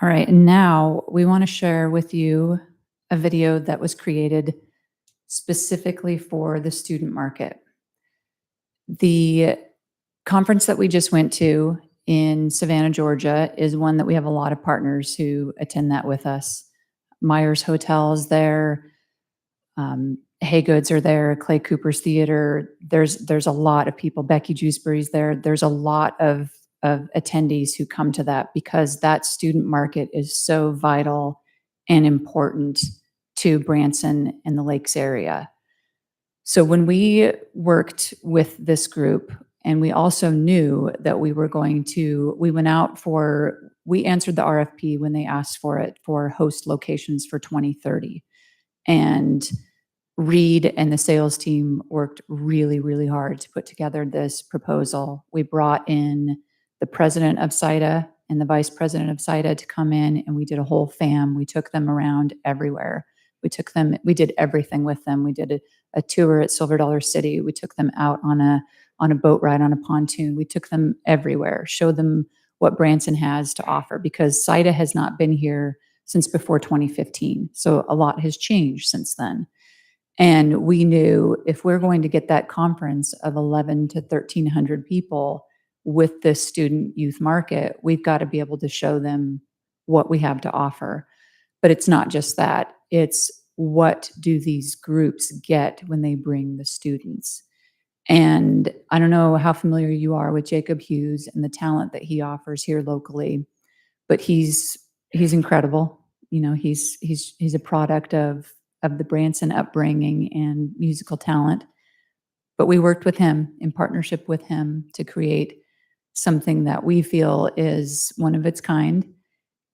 All right, and now we want to share with you a video that was created specifically for the student market. The conference that we just went to in Savannah, Georgia, is one that we have a lot of partners who attend that with us. Myers Hotels there, Hay Goods are there, Clay Cooper's Theater. There's a lot of people. Becky Jewsbury's there. There's a lot of attendees who come to that because that student market is so vital and important to Branson and the Lakes area. So when we worked with this group, and we also knew that we answered the RFP when they asked for it for host locations for 2030. And Reed and the sales team worked really, really hard to put together this proposal. We brought in the president of SIDA and the vice president of SIDA to come in, and we did a whole fam. We took them around everywhere. We did everything with them. We did a tour at Silver Dollar City. We took them out on a boat ride on a pontoon. We took them everywhere, showed them what Branson has to offer, because SIDA has not been here since before 2015. So a lot has changed since then. And we knew if we're going to get that conference of 11 to 1,300 people with this student youth market, we've got to be able to show them what we have to offer. But it's not just that. It's what do these groups get when they bring the students? And I don't know how familiar you are with Jacob Hughes and the talent that he offers here locally, but he's incredible. You know, he's a product of the Branson upbringing and musical talent. But we worked with him in partnership with him to create something that we feel is one of its kind.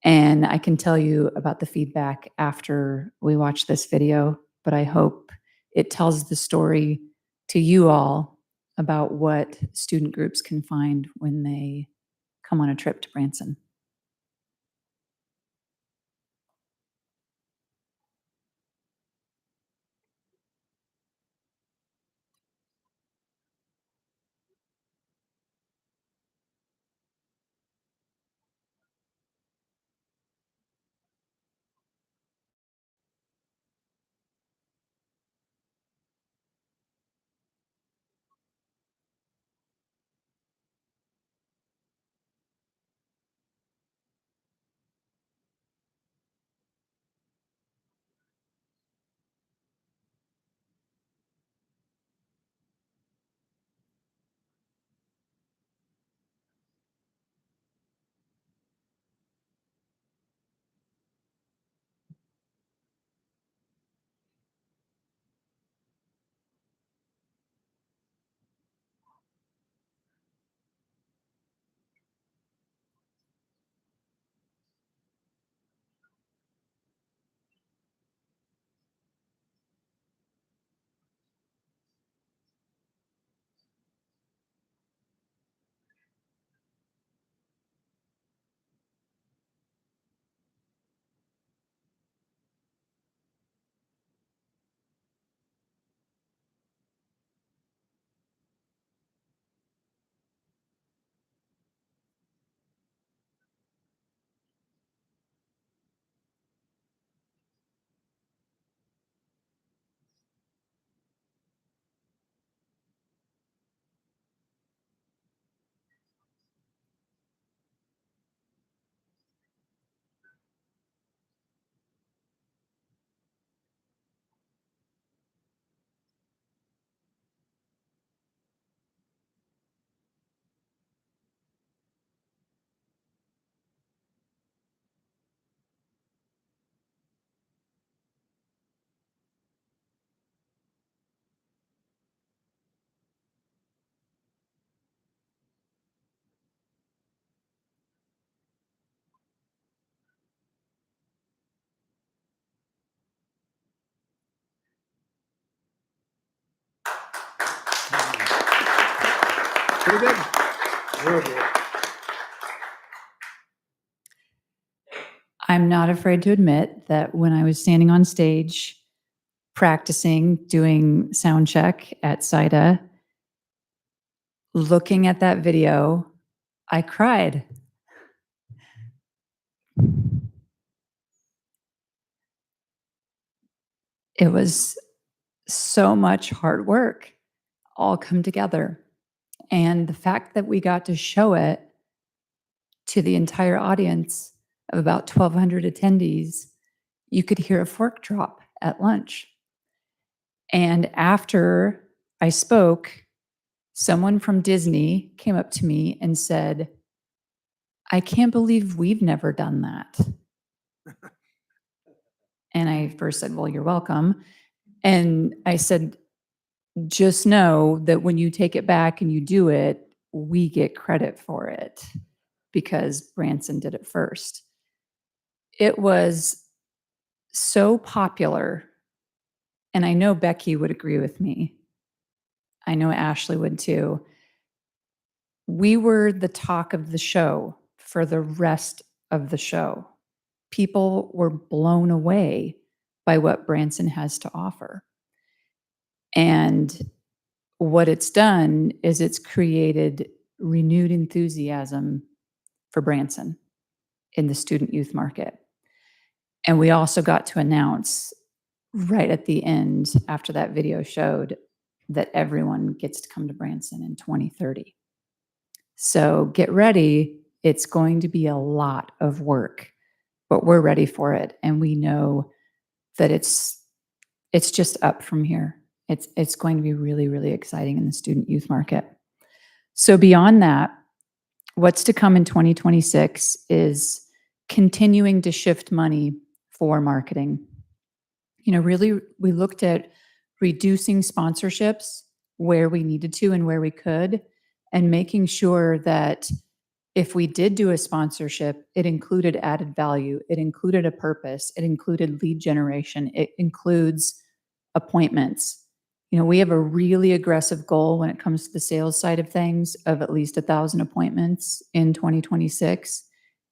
And I can tell you about the feedback after we watch this video, but I hope it tells the story to you all about what student groups can find when they come on a trip to Branson. Pretty good. Real good. I'm not afraid to admit that when I was standing on stage practicing doing sound check at SIDA, looking at that video, I cried. It was so much hard work all come together. And the fact that we got to show it to the entire audience of about 1,200 attendees, you could hear a fork drop at lunch. And after I spoke, someone from Disney came up to me and said, "I can't believe we've never done that." And I first said, "Well, you're welcome." And I said, "Just know that when you take it back and you do it, we get credit for it because Branson did it first." It was so popular, and I know Becky would agree with me. I know Ashley would too. We were the talk of the show for the rest of the show. People were blown away by what Branson has to offer. And what it's done is it's created renewed enthusiasm for Branson in the student youth market. And we also got to announce right at the end, after that video showed, that everyone gets to come to Branson in 2030. So get ready. It's going to be a lot of work, but we're ready for it. And we know that it's just up from here. It's going to be really, really exciting in the student youth market. So beyond that, what's to come in 2026 is continuing to shift money for marketing. You know, really, we looked at reducing sponsorships where we needed to and where we could, and making sure that if we did do a sponsorship, it included added value, it included a purpose, it included lead generation, it includes appointments. You know, we have a really aggressive goal when it comes to the sales side of things of at least 1,000 appointments in 2026.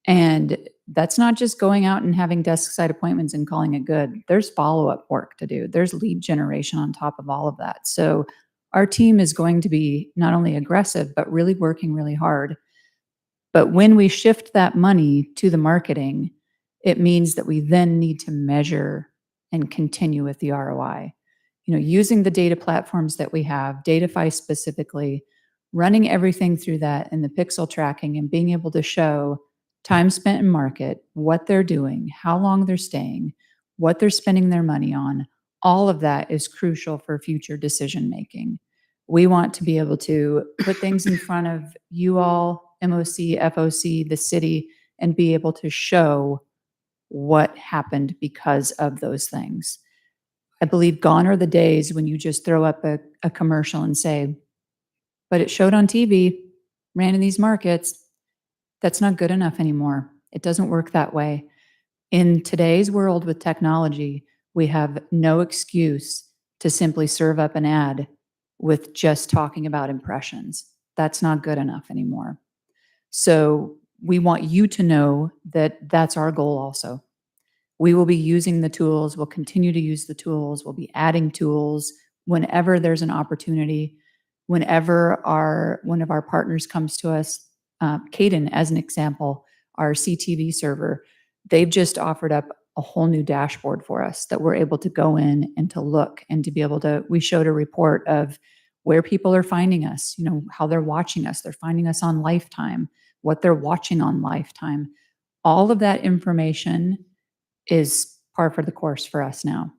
And that's not just going out and having desk side appointments and calling it good. There's follow-up work to do. There's lead generation on top of all of that. So our team is going to be not only aggressive, but really working really hard. But when we shift that money to the marketing, it means that we then need to measure and continue with the ROI. You know, using the data platforms that we have, Datafy specifically, running everything through that and the pixel tracking and being able to show time spent in market, what they're doing, how long they're staying, what they're spending their money on, all of that is crucial for future decision making. We want to be able to put things in front of you all, MOC, FOC, the city, and be able to show what happened because of those things. I believe gone are the days when you just throw up a commercial and say, but it showed on TV, ran in these markets. That's not good enough anymore. It doesn't work that way. In today's world with technology, we have no excuse to simply serve up an ad with just talking about impressions. That's not good enough anymore. So we want you to know that that's our goal also. We will be using the tools, we'll continue to use the tools, we'll be adding tools whenever there's an opportunity, whenever one of our partners comes to us. Caden, as an example, our CTV server, they've just offered up a whole new dashboard for us that we're able to go in and to look and to be able to, we showed a report of where people are finding us, you know, how they're watching us. They're finding us on Lifetime, what they're watching on Lifetime. All of that information is par for the course for us now.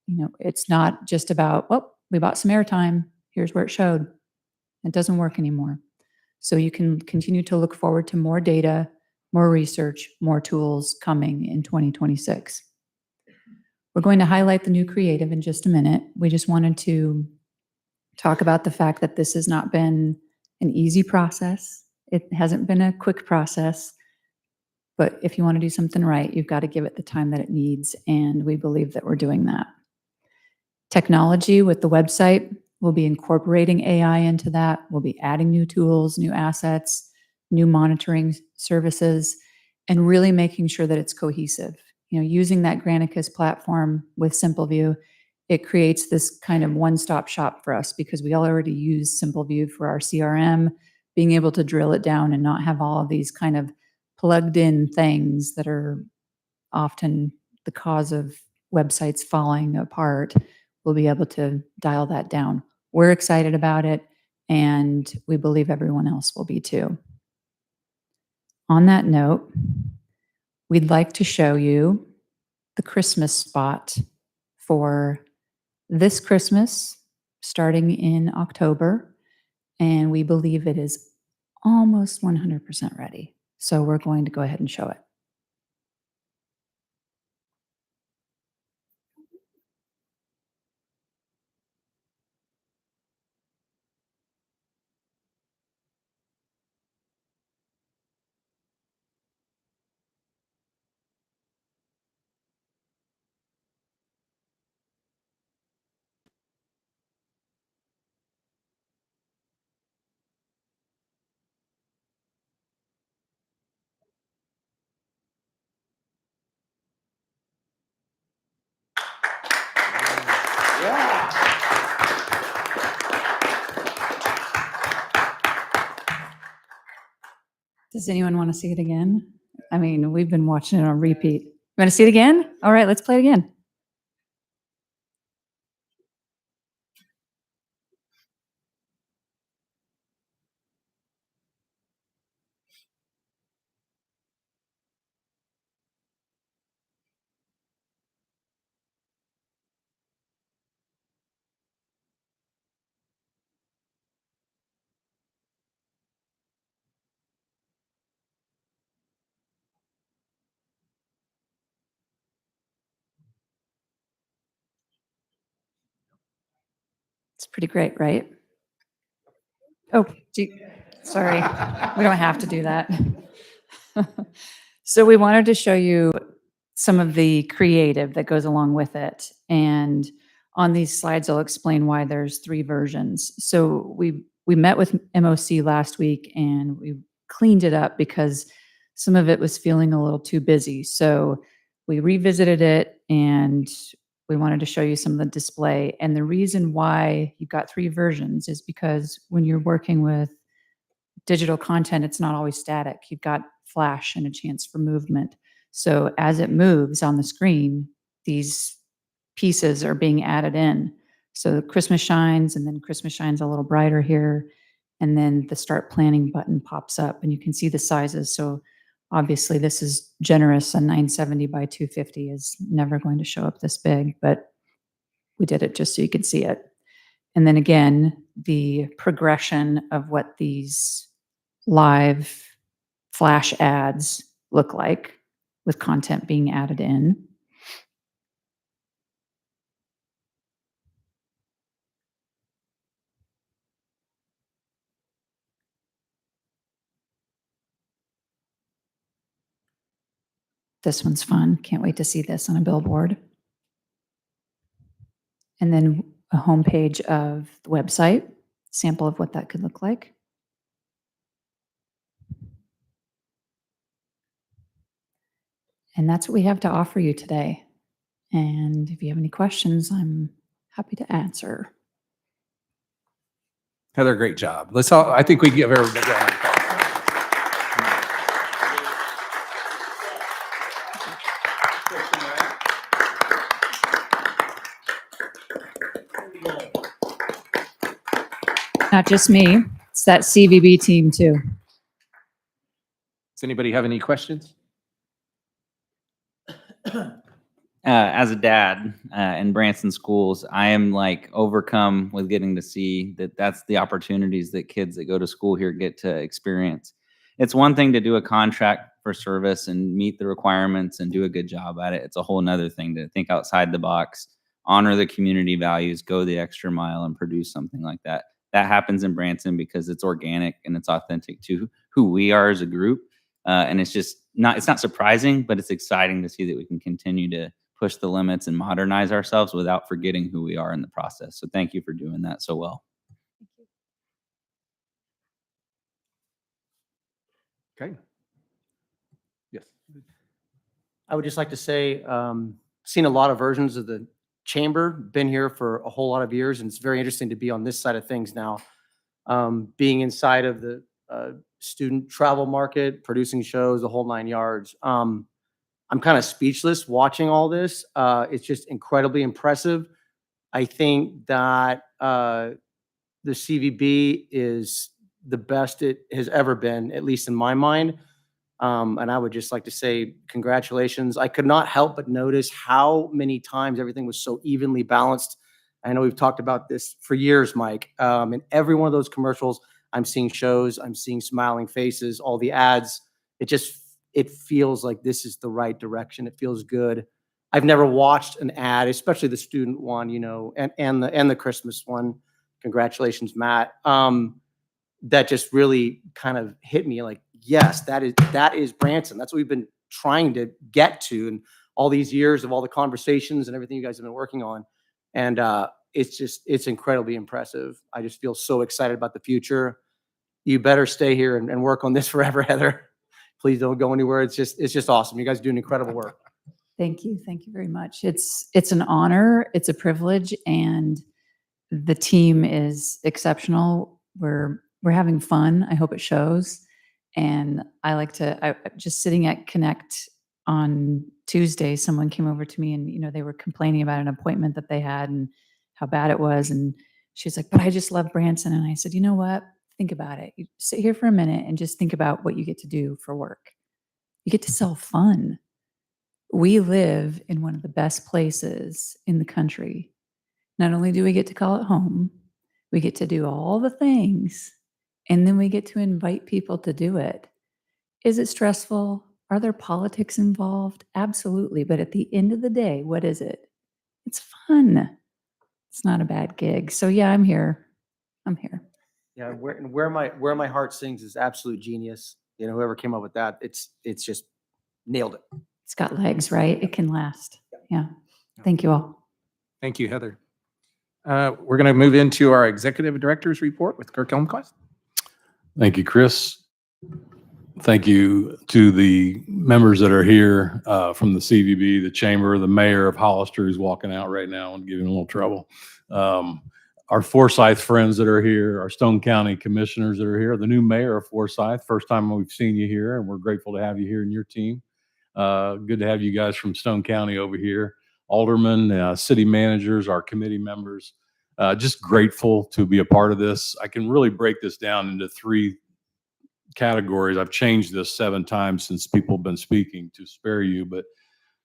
You know, it's not just about, well, we bought some airtime, here's where it showed. It doesn't work anymore. So you can continue to look forward to more data, more research, more tools coming in 2026. We're going to highlight the new creative in just a minute. We just wanted to talk about the fact that this has not been an easy process. It hasn't been a quick process. But if you want to do something right, you've got to give it the time that it needs. And we believe that we're doing that. Technology with the website, we'll be incorporating AI into that. We'll be adding new tools, new assets, new monitoring services, and really making sure that it's cohesive. You know, using that Granicus platform with SimpleView, it creates this kind of one-stop shop for us because we already use SimpleView for our CRM, being able to drill it down and not have all of these kind of plugged in things that are often the cause of websites falling apart, we'll be able to dial that down. We're excited about it, and we believe everyone else will be too. On that note, we'd like to show you the Christmas spot for this Christmas, starting in October, and we believe it is almost 100% ready. So we're going to go ahead and show it. Does anyone want to see it again? I mean, we've been watching it on repeat. You want to see it again? All right, let's play it again. It's pretty great, right? Oh, sorry. We don't have to do that. So we wanted to show you some of the creative that goes along with it. And on these slides, I'll explain why there's 3 versions. So we met with MOC last week and we cleaned it up because some of it was feeling a little too busy. So we revisited it and we wanted to show you some of the display. And the reason why you've got 3 versions is because when you're working with digital content, it's not always static. You've got flash and a chance for movement. So as it moves on the screen, these pieces are being added in. So Christmas shines, and then Christmas shines a little brighter here. And then the start planning button pops up and you can see the sizes. So obviously this is generous. A 970 by 250 is never going to show up this big, but we did it just so you could see it. And then again, the progression of what these live flash ads look like with content being added in. This one's fun. Can't wait to see this on a billboard. And then a homepage of the website, sample of what that could look like. And that's what we have to offer you today. And if you have any questions, I'm happy to answer. Heather, great job. I think we give everybody a round of applause. Not just me, it's that CVB team too. Does anybody have any questions? As a dad in Branson schools, I am like overcome with getting to see that that's the opportunities that kids that go to school here get to experience. It's one thing to do a contract for service and meet the requirements and do a good job at it. It's a whole nother thing to think outside the box, honor the community values, go the extra mile and produce something like that. That happens in Branson because it's organic and it's authentic to who we are as a group. And it's not surprising, but it's exciting to see that we can continue to push the limits and modernize ourselves without forgetting who we are in the process. So thank you for doing that so well. Okay. Yes. I would just like to say, seen a lot of versions of the chamber, been here for a whole lot of years, and it's very interesting to be on this side of things now. Being inside of the student travel market, producing shows, the whole 9 yards. I'm kind of speechless watching all this. It's just incredibly impressive. I think that the CVB is the best it has ever been, at least in my mind. And I would just like to say congratulations. I could not help but notice how many times everything was so evenly balanced. I know we've talked about this for years, Mike. In every one of those commercials, I'm seeing shows, I'm seeing smiling faces, all the ads. It feels like this is the right direction. It feels good. I've never watched an ad, especially the student one, and the Christmas one. Congratulations, Matt. That just really kind of hit me like, yes, that is Branson. That's what we've been trying to get to, and all these years of all the conversations and everything you guys have been working on. And it's incredibly impressive. I just feel so excited about the future. You better stay here and work on this forever, Heather. Please don't go anywhere. It's just awesome. You guys do incredible work. Thank you. Thank you very much. It's an honor. It's a privilege, and the team is exceptional. We're having fun. I hope it shows. And I just sitting at Connect on Tuesday, someone came over to me and, they were complaining about an appointment that they had and how bad it was. And she's like, but I just love Branson. And I said, you know what? Think about it. You sit here for a minute and just think about what you get to do for work. You get to sell fun. We live in one of the best places in the country. Not only do we get to call it home, we get to do all the things, and then we get to invite people to do it. Is it stressful? Are there politics involved? Absolutely. But at the end of the day, what is it? It's fun. It's not a bad gig. So yeah, I'm here. Yeah, where my heart sings is absolute genius. Whoever came up with that, it's just nailed it. It's got legs, right? It can last. Yeah. Thank you all. Thank you, Heather. We're going to move into our executive director's report with Kirk Elmquist. Thank you, Chris. Thank you to the members that are here from the CVB, the chamber, the mayor of Hollister who's walking out right now and giving a little trouble. Our Forsyth friends that are here, our Stone County commissioners that are here, the new mayor of Forsyth. First time we've seen you here, and we're grateful to have you here and your team. Good to have you guys from Stone County over here. Aldermen, city managers, our committee members. Just grateful to be a part of this. I can really break this down into 3 categories. I've changed this 7 times since people have been speaking to spare you, but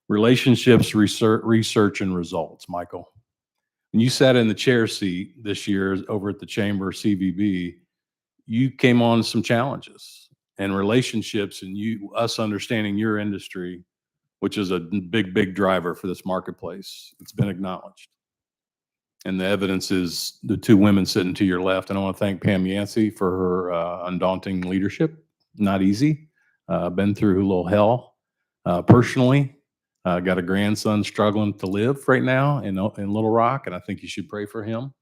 relationships, research, and results, Michael. When you sat in the chair seat this year over at the Chamber CVB, you came on some challenges and relationships, and us understanding your industry, which is a big driver for this marketplace. It's been acknowledged. And the evidence is the 2 women sitting to your left. And I want to thank Pam Yancey for her undaunting leadership. Not easy. Been through a little hell personally. Got a grandson struggling to live right now in Little Rock, and I think you should pray for him.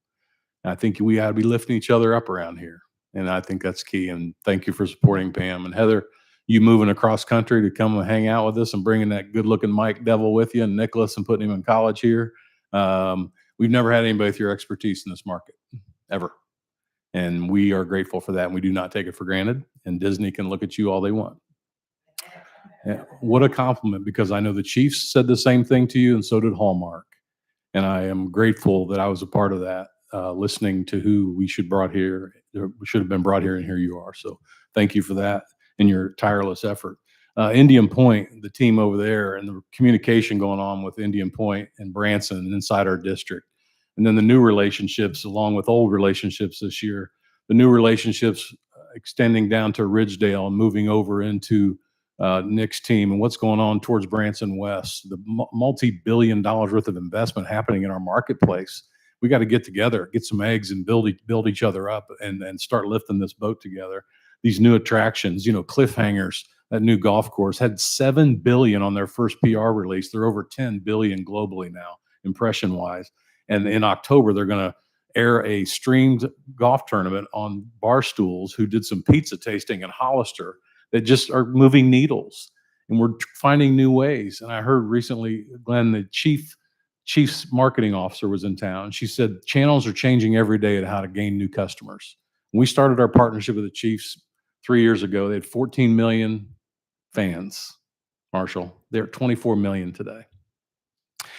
And I think we ought to be lifting each other up around here. And I think that's key. And thank you for supporting Pam. And Heather, you moving across country to come and hang out with us and bringing that good-looking Mike Devil with you and Nicholas and putting him in college here. We've never had anybody with your expertise in this market, ever. And we are grateful for that, and we do not take it for granted. And Disney can look at you all they want. Yeah, what a compliment, because I know the Chiefs said the same thing to you, and so did Hallmark. And I am grateful that I was a part of that, listening to who we should have been brought here, and here you are. So thank you for that and your tireless effort. Indian Point, the team over there, and the communication going on with Indian Point and Branson and inside our district. And then the new relationships, along with old relationships this year, the new relationships extending down to Ridgedale and moving over into Nick's team, and what's going on towards Branson West, the multi-billion dollars worth of investment happening in our marketplace. We got to get together, get some eggs, and build each other up and start lifting this boat together. These new attractions, Cliffhangers, that new golf course had $7 billion on their first PR release. They're over $10 billion globally now, impression-wise. And in October, they're going to air a streamed golf tournament on Barstools, who did some pizza tasting in Hollister, that just are moving needles. And we're finding new ways. And I heard recently, Glenn, the chief's marketing officer was in town. She said channels are changing every day at how to gain new customers. When we started our partnership with the Chiefs 3 years ago, they had 14 million fans Marshall. They're at 24 million today.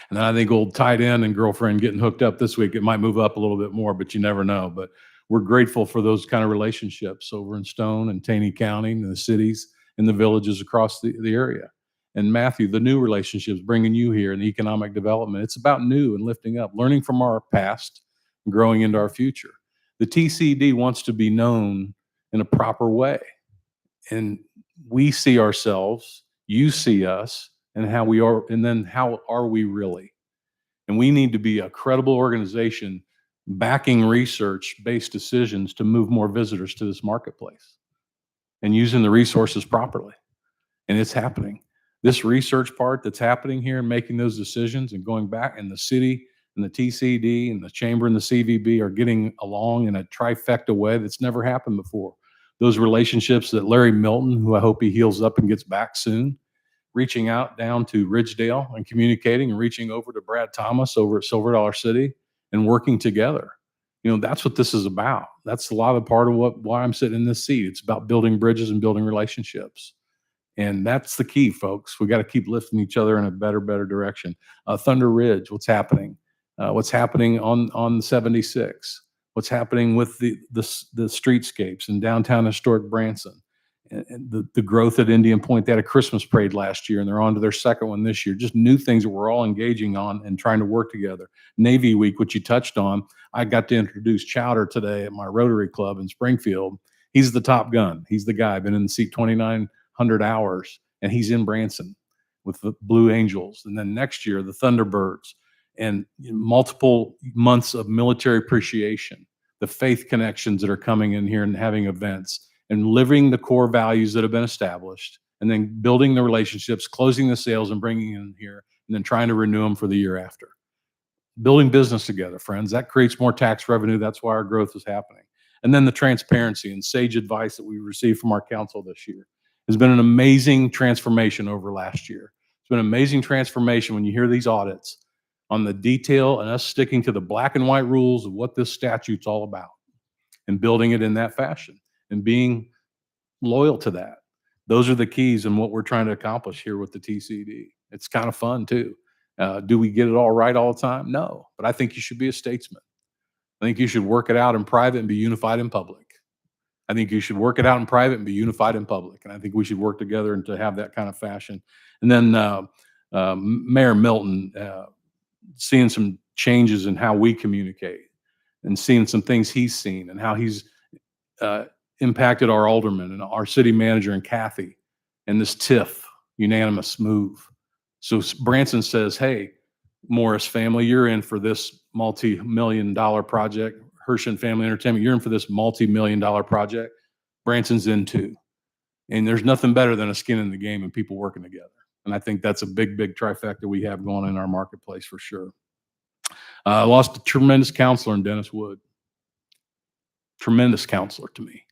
And then I think old tight end and girlfriend getting hooked up this week, it might move up a little bit more, but you never know. But we're grateful for those kind of relationships over in Stone and Taney County and the cities and the villages across the area. And Matthew, the new relationships bringing you here and the economic development, it's about new and lifting up, learning from our past and growing into our future. The TCED wants to be known in a proper way. And we see ourselves, you see us, and how we are, and then how are we really? And we need to be a credible organization backing research-based decisions to move more visitors to this marketplace and using the resources properly. And it's happening. This research part that's happening here and making those decisions and going back, and the city and the TCD and the chamber and the CVB are getting along in a trifecta way that's never happened before. Those relationships that Larry Milton, who I hope he heals up and gets back soon, reaching out down to Ridgedale and communicating and reaching over to Brad Thomas over at Silver Dollar City and working together. You know, that's what this is about. That's a lot of part of why I'm sitting in this seat. It's about building bridges and building relationships. And that's the key, folks. We got to keep lifting each other in a better direction. Thunder Ridge, what's happening? What's happening on 76? What's happening with the streetscapes in downtown historic Branson? And the growth at Indian Point. They had a Christmas parade last year, and they're on to their second one this year. Just new things that we're all engaging on and trying to work together. Navy Week, which you touched on, I got to introduce Chowder today at my Rotary Club in Springfield. He's the top gun. He's the guy. Been in the seat 2,900 hours, and he's in Branson with the Blue Angels. And then next year, the Thunderbirds, and multiple months of military appreciation, the faith connections that are coming in here and having events, and living the core values that have been established, and then building the relationships, closing the sales and bringing in here, and then trying to renew them for the year after. Building business together, friends. That creates more tax revenue. That's why our growth is happening. And then the transparency and sage advice that we received from our council this year has been an amazing transformation over last year. It's been an amazing transformation when you hear these audits on the detail and us sticking to the black and white rules of what this statute's all about and building it in that fashion and being loyal to that. Those are the keys in what we're trying to accomplish here with the TCD. It's kind of fun too. Do we get it all right all the time? No, but I think you should be a statesman. I think you should work it out in private and be unified in public. I think you should work it out in private and be unified in public. And I think we should work together and to have that kind of fashion. And then Mayor Milton, seeing some changes in how we communicate and seeing some things he's seen and how he's impacted our aldermen and our city manager and Kathy and this TIF unanimous move. So Branson says, hey, Morris family, you're in for this multi-million-dollar project. Hershen Family Entertainment, you're in for this multi-million-dollar project. Branson's in too. And there's nothing better than a skin in the game and people working together. And I think that's a big trifecta we have going on in our marketplace for sure. I lost a tremendous counselor in Dennis Wood. Tremendous counselor to me.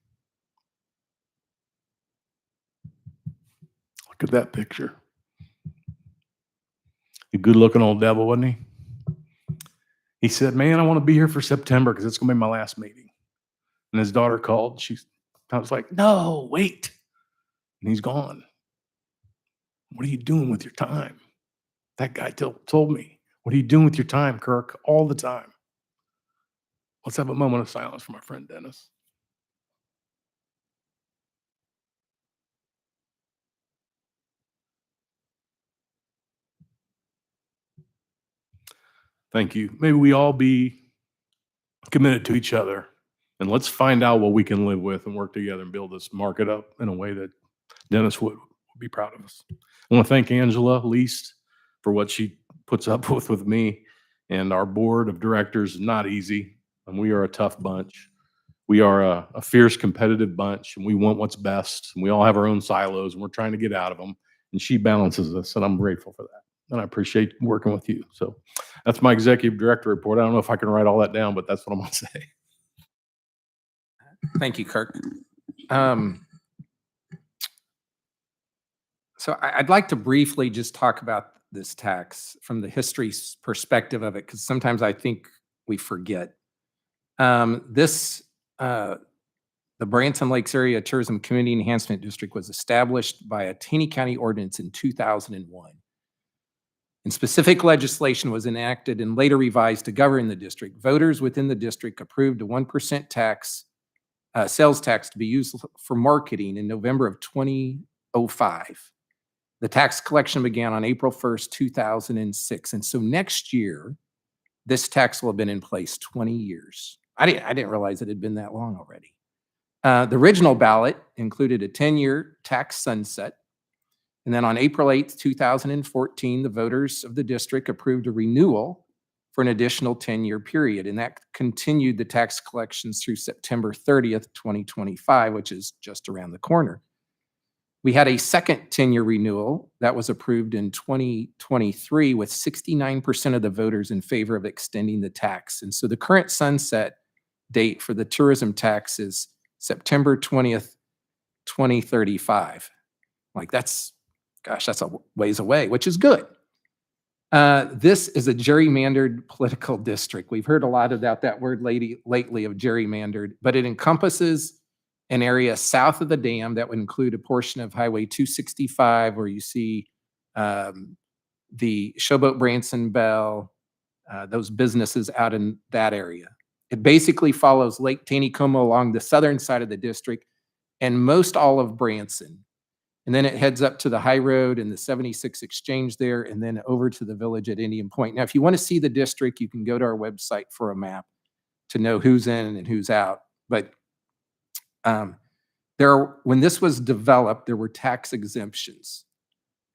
Look at that picture. A good looking old devil, wasn't he? He said, man, I want to be here for September because it's going to be my last meeting. And his daughter called. I was like, no, wait. And he's gone. What are you doing with your time? That guy told me, what are you doing with your time, Kirk? All the time. Let's have a moment of silence for my friend Dennis. Thank you. Maybe we all be committed to each other, and let's find out what we can live with and work together and build this market up in a way that Dennis would be proud of us. I want to thank Angela Least for what she puts up with me and our board of directors. Not easy, and we are a tough bunch. We are a fierce competitive bunch, and we want what's best, and we all have our own silos, and we're trying to get out of them, and she balances us, and I'm grateful for that. And I appreciate working with you. So that's my executive director report. I don't know if I can write all that down, but that's what I'm going to say. Thank you, Kirk. So I'd like to briefly just talk about this tax from the history perspective of it, because sometimes I think we forget. This The Branson Lakes Area Tourism Community Enhancement District was established by a Taney County ordinance in 2001. And specific legislation was enacted and later revised to govern the district. Voters within the district approved a 1% tax, sales tax to be used for marketing in November of 2005. The tax collection began on April 1st, 2006. And so next year, this tax will have been in place 20 years. I didn't realize it had been that long already. The original ballot included a 10-year tax sunset. And then on April 8th, 2014, the voters of the district approved a renewal for an additional 10-year period. And that continued the tax collections through September 30th, 2025, which is just around the corner. We had a second 10-year renewal that was approved in 2023 with 69% of the voters in favor of extending the tax. And so the current sunset date for the tourism tax is September 20th, 2035. Like that's a ways away, which is good. This is a gerrymandered political district. We've heard a lot about that word lately of gerrymandered, but it encompasses an area south of the dam that would include a portion of Highway 265 where you see the Showboat Branson Bell, those businesses out in that area. It basically follows Lake Taneycomo along the southern side of the district and most all of Branson. And then it heads up to the high road and the 76 exchange there, and then over to the village at Indian Point. Now, if you want to see the district, you can go to our website for a map to know who's in and who's out. But when this was developed, there were tax exemptions.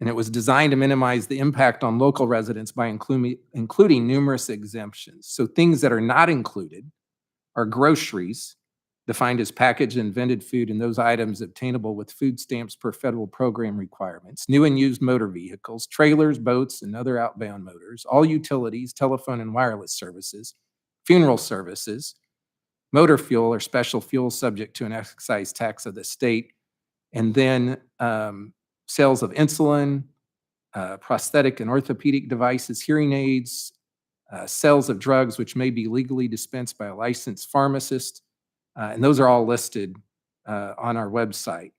And it was designed to minimize the impact on local residents by including numerous exemptions. So things that are not included are groceries, defined as packaged and vended food and those items obtainable with food stamps per federal program requirements, new and used motor vehicles, trailers, boats, and other outbound motors, all utilities, telephone and wireless services, funeral services, motor fuel or special fuel subject to an excise tax of the state, and then sales of insulin, prosthetic and orthopedic devices, hearing aids, sales of drugs which may be legally dispensed by a licensed pharmacist, and those are all listed on our website.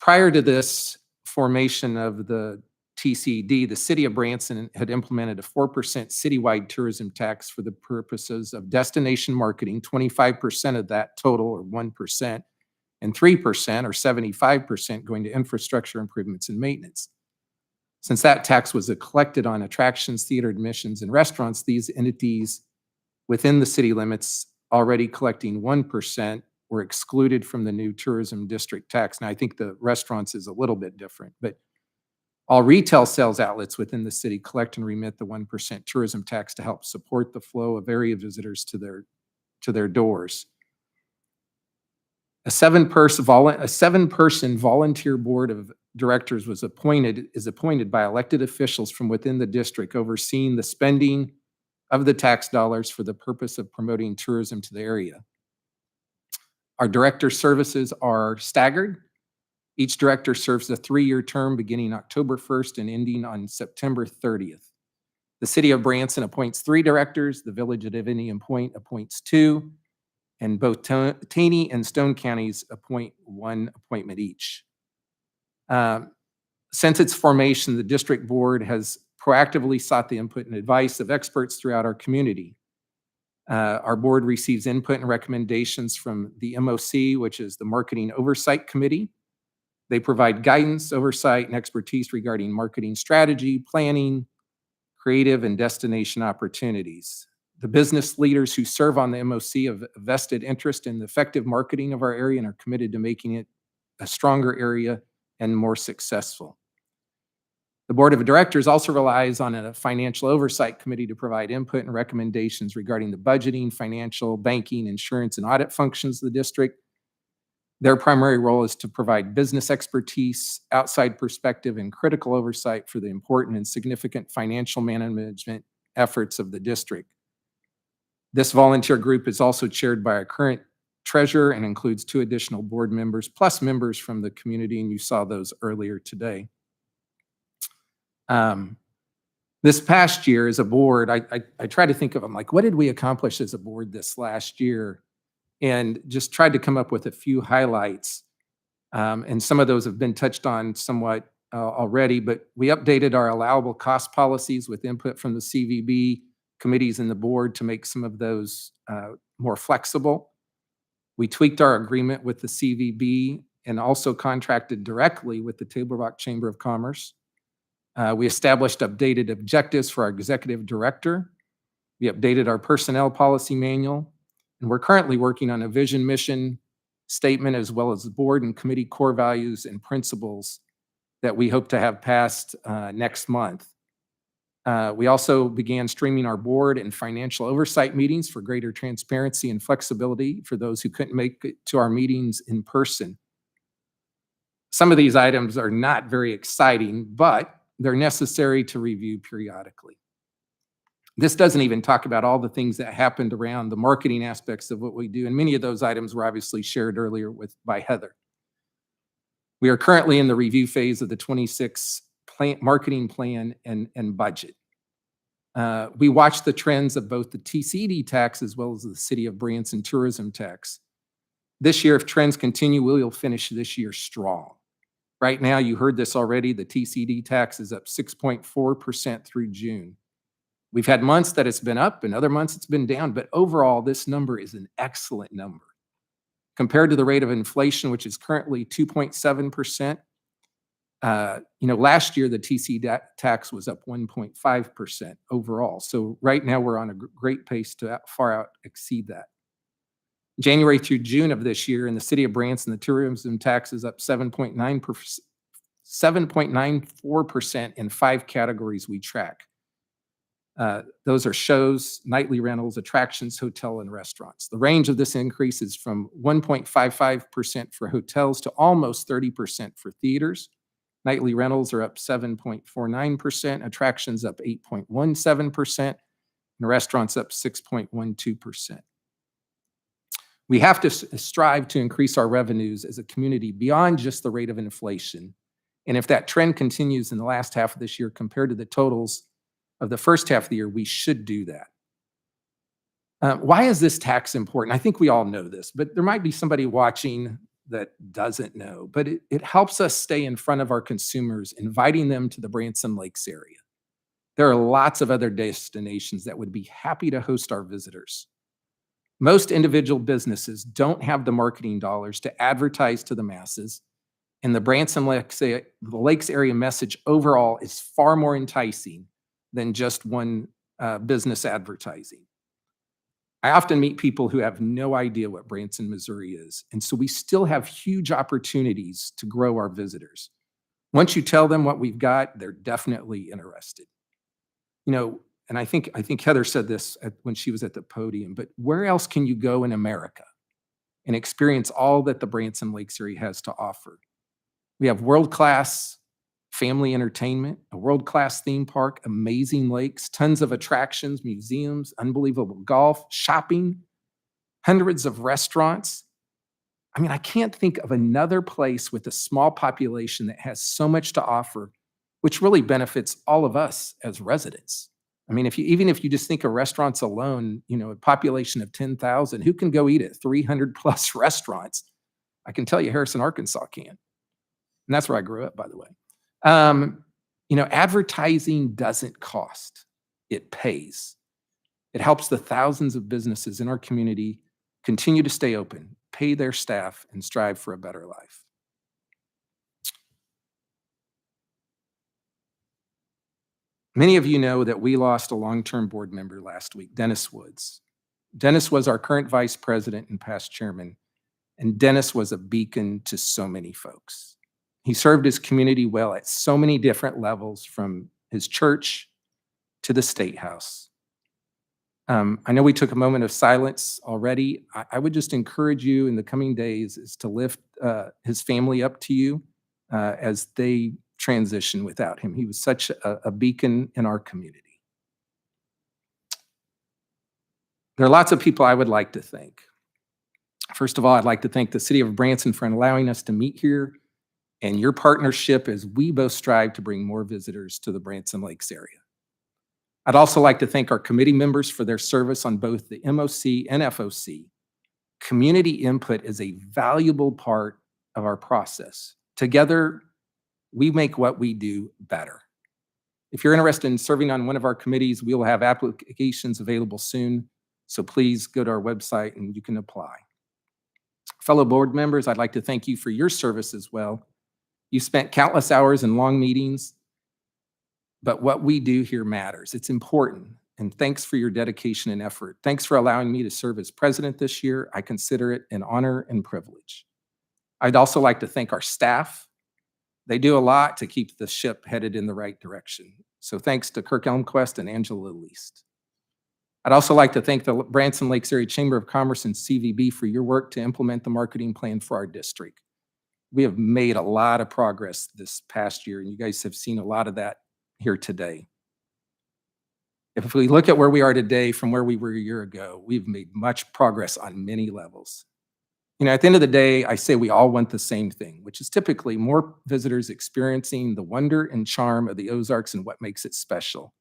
Prior to this formation of the TCED, the city of Branson had implemented a 4% citywide tourism tax for the purposes of destination marketing, 25% of that total or 1%, and 3% or 75% going to infrastructure improvements and maintenance. Since that tax was collected on attractions, theater admissions, and restaurants, these entities within the city limits already collecting 1% were excluded from the new tourism district tax. Now, I think the restaurants is a little bit different, but all retail sales outlets within the city collect and remit the 1% tourism tax to help support the flow of area visitors to their doors. A seven-person volunteer board of directors is appointed by elected officials from within the district, overseeing the spending of the tax dollars for the purpose of promoting tourism to the area. Our director services are staggered. Each director serves a 3-year term beginning October 1st and ending on September 30th. The city of Branson appoints 3 directors. The village of Indian Point appoints 2, and both Taney and Stone counties appoint 1 appointment each. Since its formation, the district board has proactively sought the input and advice of experts throughout our community. Our board receives input and recommendations from the MOC, which is the Marketing Oversight Committee. They provide guidance, oversight, and expertise regarding marketing strategy, planning, creative, and destination opportunities. The business leaders who serve on the MOC have a vested interest in the effective marketing of our area and are committed to making it a stronger area and more successful. The board of directors also relies on a financial oversight committee to provide input and recommendations regarding the budgeting, financial, banking, insurance, and audit functions of the district. Their primary role is to provide business expertise, outside perspective, and critical oversight for the important and significant financial management efforts of the district. This volunteer group is also chaired by our current treasurer and includes 2 additional board members, plus members from the community, and you saw those earlier today. This past year as a board, I try to think of them like, what did we accomplish as a board this last year? and just tried to come up with a few highlights. And some of those have been touched on somewhat already, but we updated our allowable cost policies with input from the CVB committees and the board to make some of those more flexible. We tweaked our agreement with the CVB and also contracted directly with the Table Rock Chamber of Commerce. We established updated objectives for our executive director. We updated our personnel policy manual, and we're currently working on a vision mission statement as well as the board and committee core values and principles that we hope to have passed next month. We also began streaming our board and financial oversight meetings for greater transparency and flexibility for those who couldn't make it to our meetings in person. Some of these items are not very exciting, but they're necessary to review periodically. This doesn't even talk about all the things that happened around the marketing aspects of what we do, and many of those items were obviously shared earlier by Heather. We are currently in the review phase of the 26 marketing plan and budget. We watch the trends of both the TCED tax as well as the City of Branson tourism tax. This year, if trends continue, we'll finish this year strong. Right now, you heard this already, the TCED tax is up 6.4% through June. We've had months that it's been up and other months it's been down, but overall, this number is an excellent number. Compared to the rate of inflation, which is currently 2.7%, last year the TCED tax was up 1.5% overall. So right now we're on a great pace to far out exceed that. January through June of this year in the City of Branson, the tourism tax is up 7.94% in 5 categories we track. Those are shows, nightly rentals, attractions, hotel, and restaurants. The range of this increase is from 1.55% for hotels to almost 30% for theaters. Nightly rentals are up 7.49%, attractions up 8.17%, and restaurants up 6.12%. We have to strive to increase our revenues as a community beyond just the rate of inflation. And if that trend continues in the last half of this year compared to the totals of the first half of the year, we should do that. Why is this tax important? I think we all know this, but there might be somebody watching that doesn't know, but it helps us stay in front of our consumers, inviting them to the Branson Lakes area. There are lots of other destinations that would be happy to host our visitors. Most individual businesses don't have the marketing dollars to advertise to the masses, and the Branson Lakes area message overall is far more enticing than just one business advertising. I often meet people who have no idea what Branson, Missouri is, and so we still have huge opportunities to grow our visitors. Once you tell them what we've got, they're definitely interested. And I think Heather said this when she was at the podium, but where else can you go in America and experience all that the Branson Lakes area has to offer? We have world-class family entertainment, a world-class theme park, amazing lakes, tons of attractions, museums, unbelievable golf, shopping, hundreds of restaurants. I mean, I can't think of another place with a small population that has so much to offer, which really benefits all of us as residents. I mean, even if you just think of restaurants alone, a population of 10,000, who can go eat at 300 plus restaurants? I can tell you Harrison, Arkansas can. And that's where I grew up, by the way. Advertising doesn't cost. It pays. It helps the thousands of businesses in our community continue to stay open, pay their staff, and strive for a better life. Many of you know that we lost a long-term board member last week, Dennis Woods. Dennis was our current vice president and past chairman, and Dennis was a beacon to so many folks. He served his community well at so many different levels, from his church to the State House. I know we took a moment of silence already. I would just encourage you in the coming days is to lift his family up to you as they transition without him. He was such a beacon in our community. There are lots of people I would like to thank. First of all, I'd like to thank the City of Branson for allowing us to meet here and your partnership as we both strive to bring more visitors to the Branson Lakes area. I'd also like to thank our committee members for their service on both the MOC and FOC. community input is a valuable part of our process. Together, we make what we do better. If you're interested in serving on one of our committees, we will have applications available soon. So please go to our website and you can apply. Fellow board members, I'd like to thank you for your service as well. You spent countless hours in long meetings, but what we do here matters. It's important. And thanks for your dedication and effort. Thanks for allowing me to serve as president this year. I consider it an honor and privilege. I'd also like to thank our staff. They do a lot to keep the ship headed in the right direction. So thanks to Kirk Elmquist and Angela Least. I'd also like to thank the Branson Lakes Area Chamber of Commerce and CVB for your work to implement the marketing plan for our district. We have made a lot of progress this past year, and you guys have seen a lot of that here today. If we look at where we are today from where we were a year ago, we've made much progress on many levels. You know, at the end of the day, I say we all want the same thing, which is typically more visitors experiencing the wonder and charm of the Ozarks and what makes it special.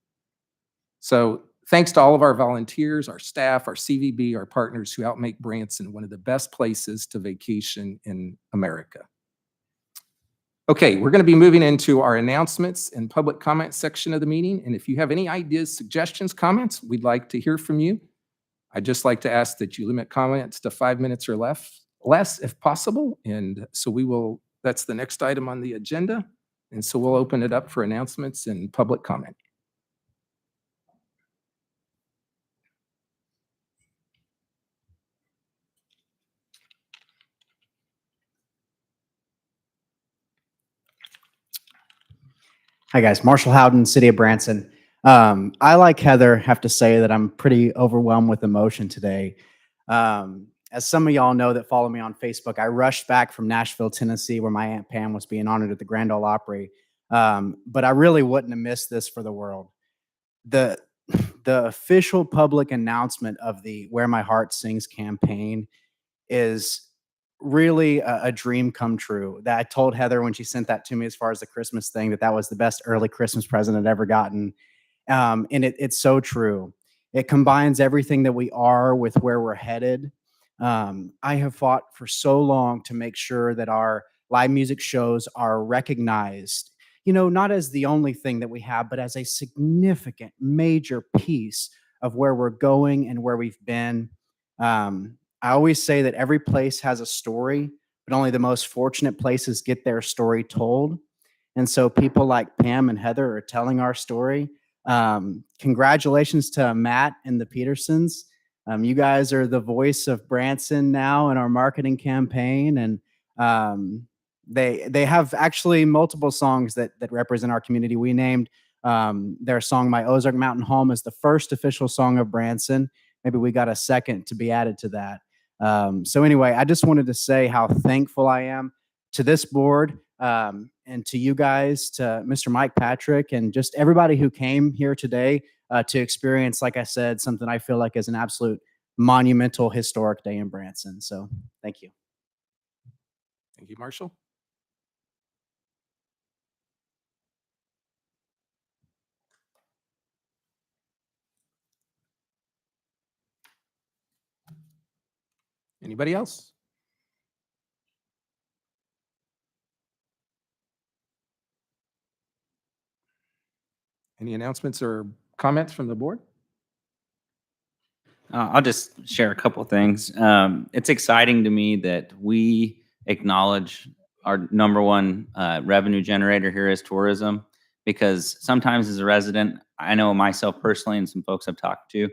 So thanks to all of our volunteers, our staff, our CVB, our partners who help make Branson one of the best places to vacation in America. Okay, we're going to be moving into our announcements and public comment section of the meeting. And if you have any ideas, suggestions, comments, we'd like to hear from you. I'd just like to ask that you limit comments to 5 minutes or less if possible. And so that's the next item on the agenda. And so we'll open it up for announcements and public comment. Hi guys, Marshall Howden, City of Branson. I, like Heather, have to say that I'm pretty overwhelmed with emotion today. As some of y'all know that follow me on Facebook, I rushed back from Nashville, Tennessee, where my Aunt Pam was being honored at the Grand Ole Opry. But I really wouldn't have missed this for the world. The official public announcement of the Where My Heart Sings campaign is really a dream come true. That I told Heather when she sent that to me as far as the Christmas thing, that was the best early Christmas present I'd ever gotten. And it's so true. It combines everything that we are with where we're headed. I have fought for so long to make sure that our live music shows are recognized, you know, not as the only thing that we have, but as a significant, major piece of where we're going and where we've been. I always say that every place has a story, but only the most fortunate places get their story told. And so people like Pam and Heather are telling our story. Congratulations to Matt and the Petersons. You guys are the voice of Branson now in our marketing campaign. And they have actually multiple songs that represent our community. We named their song, My Ozark Mountain Home, as the first official song of Branson. Maybe we got a second to be added to that. So anyway, I just wanted to say how thankful I am to this board and to you guys, to Mr. Mike Patrick, and just everybody who came here today to experience, like I said, something I feel like is an absolute monumental, historic day in Branson. So thank you. Thank you, Marshall. Anybody else? Any announcements or comments from the board? I'll just share a couple things. It's exciting to me that we acknowledge our number one revenue generator here is tourism, because sometimes as a resident, I know myself personally and some folks I've talked to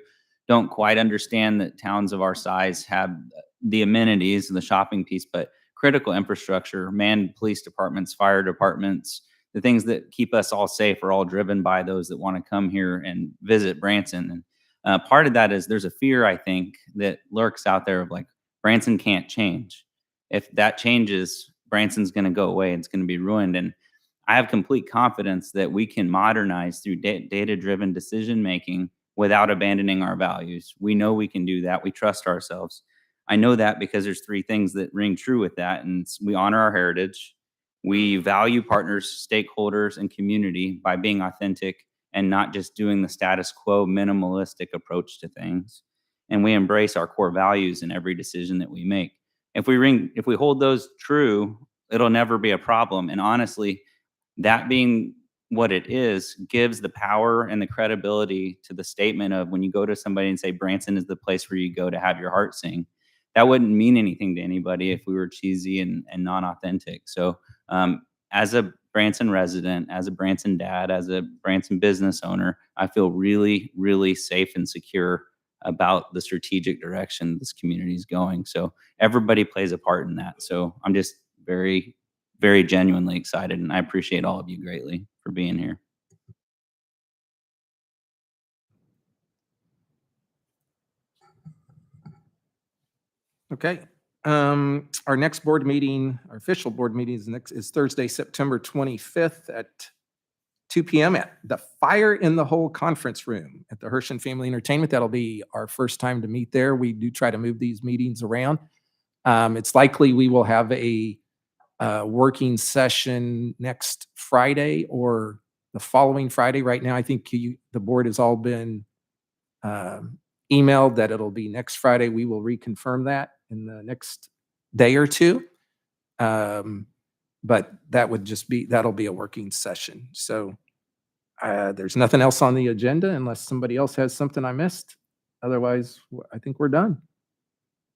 don't quite understand that towns of our size have the amenities and the shopping piece, but critical infrastructure, manned police departments, fire departments, the things that keep us all safe are all driven by those that want to come here and visit Branson. And part of that is there's a fear, I think, that lurks out there of like, Branson can't change. If that changes, Branson's going to go away. It's going to be ruined. And I have complete confidence that we can modernize through data-driven decision-making without abandoning our values. We know we can do that. We trust ourselves. I know that because there's three things that ring true with that. And we honor our heritage. We value partners, stakeholders, and community by being authentic and not just doing the status quo minimalistic approach to things. and we embrace our core values in every decision that we make. If we hold those true, it'll never be a problem. And honestly, that being what it is gives the power and the credibility to the statement of when you go to somebody and say Branson is the place where you go to have your heart sing. That wouldn't mean anything to anybody if we were cheesy and non-authentic. So as a Branson resident, as a Branson dad, as a Branson business owner, I feel really, really safe and secure about the strategic direction this community is going. So everybody plays a part in that. So I'm just very, very genuinely excited, and I appreciate all of you greatly for being here. Okay. Our next board meeting, our official board meeting is Thursday, September 25th at 2 p.m. at the Fire in the Hole Conference Room at the Hershon Family Entertainment. That'll be our first time to meet there. We do try to move these meetings around. It's likely we will have a working session next Friday or the following Friday. Right now, I think the board has all been emailed that it'll be next Friday. We will reconfirm that in the next day or two. But that'll be a working session. So there's nothing else on the agenda unless somebody else has something I missed. Otherwise, I think we're done.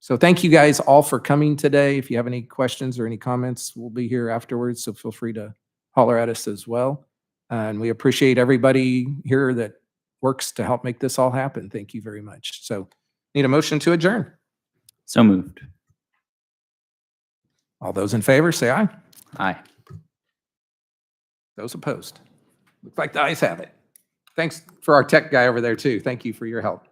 So thank you guys all for coming today. If you have any questions or any comments, we'll be here afterwards. So feel free to holler at us as well. And we appreciate everybody here that works to help make this all happen. Thank you very much. So need a motion to adjourn. So moved. All those in favor, say aye. Aye. Those opposed? Looks like the ayes have it. Thanks for our tech guy over there too. Thank you for your help.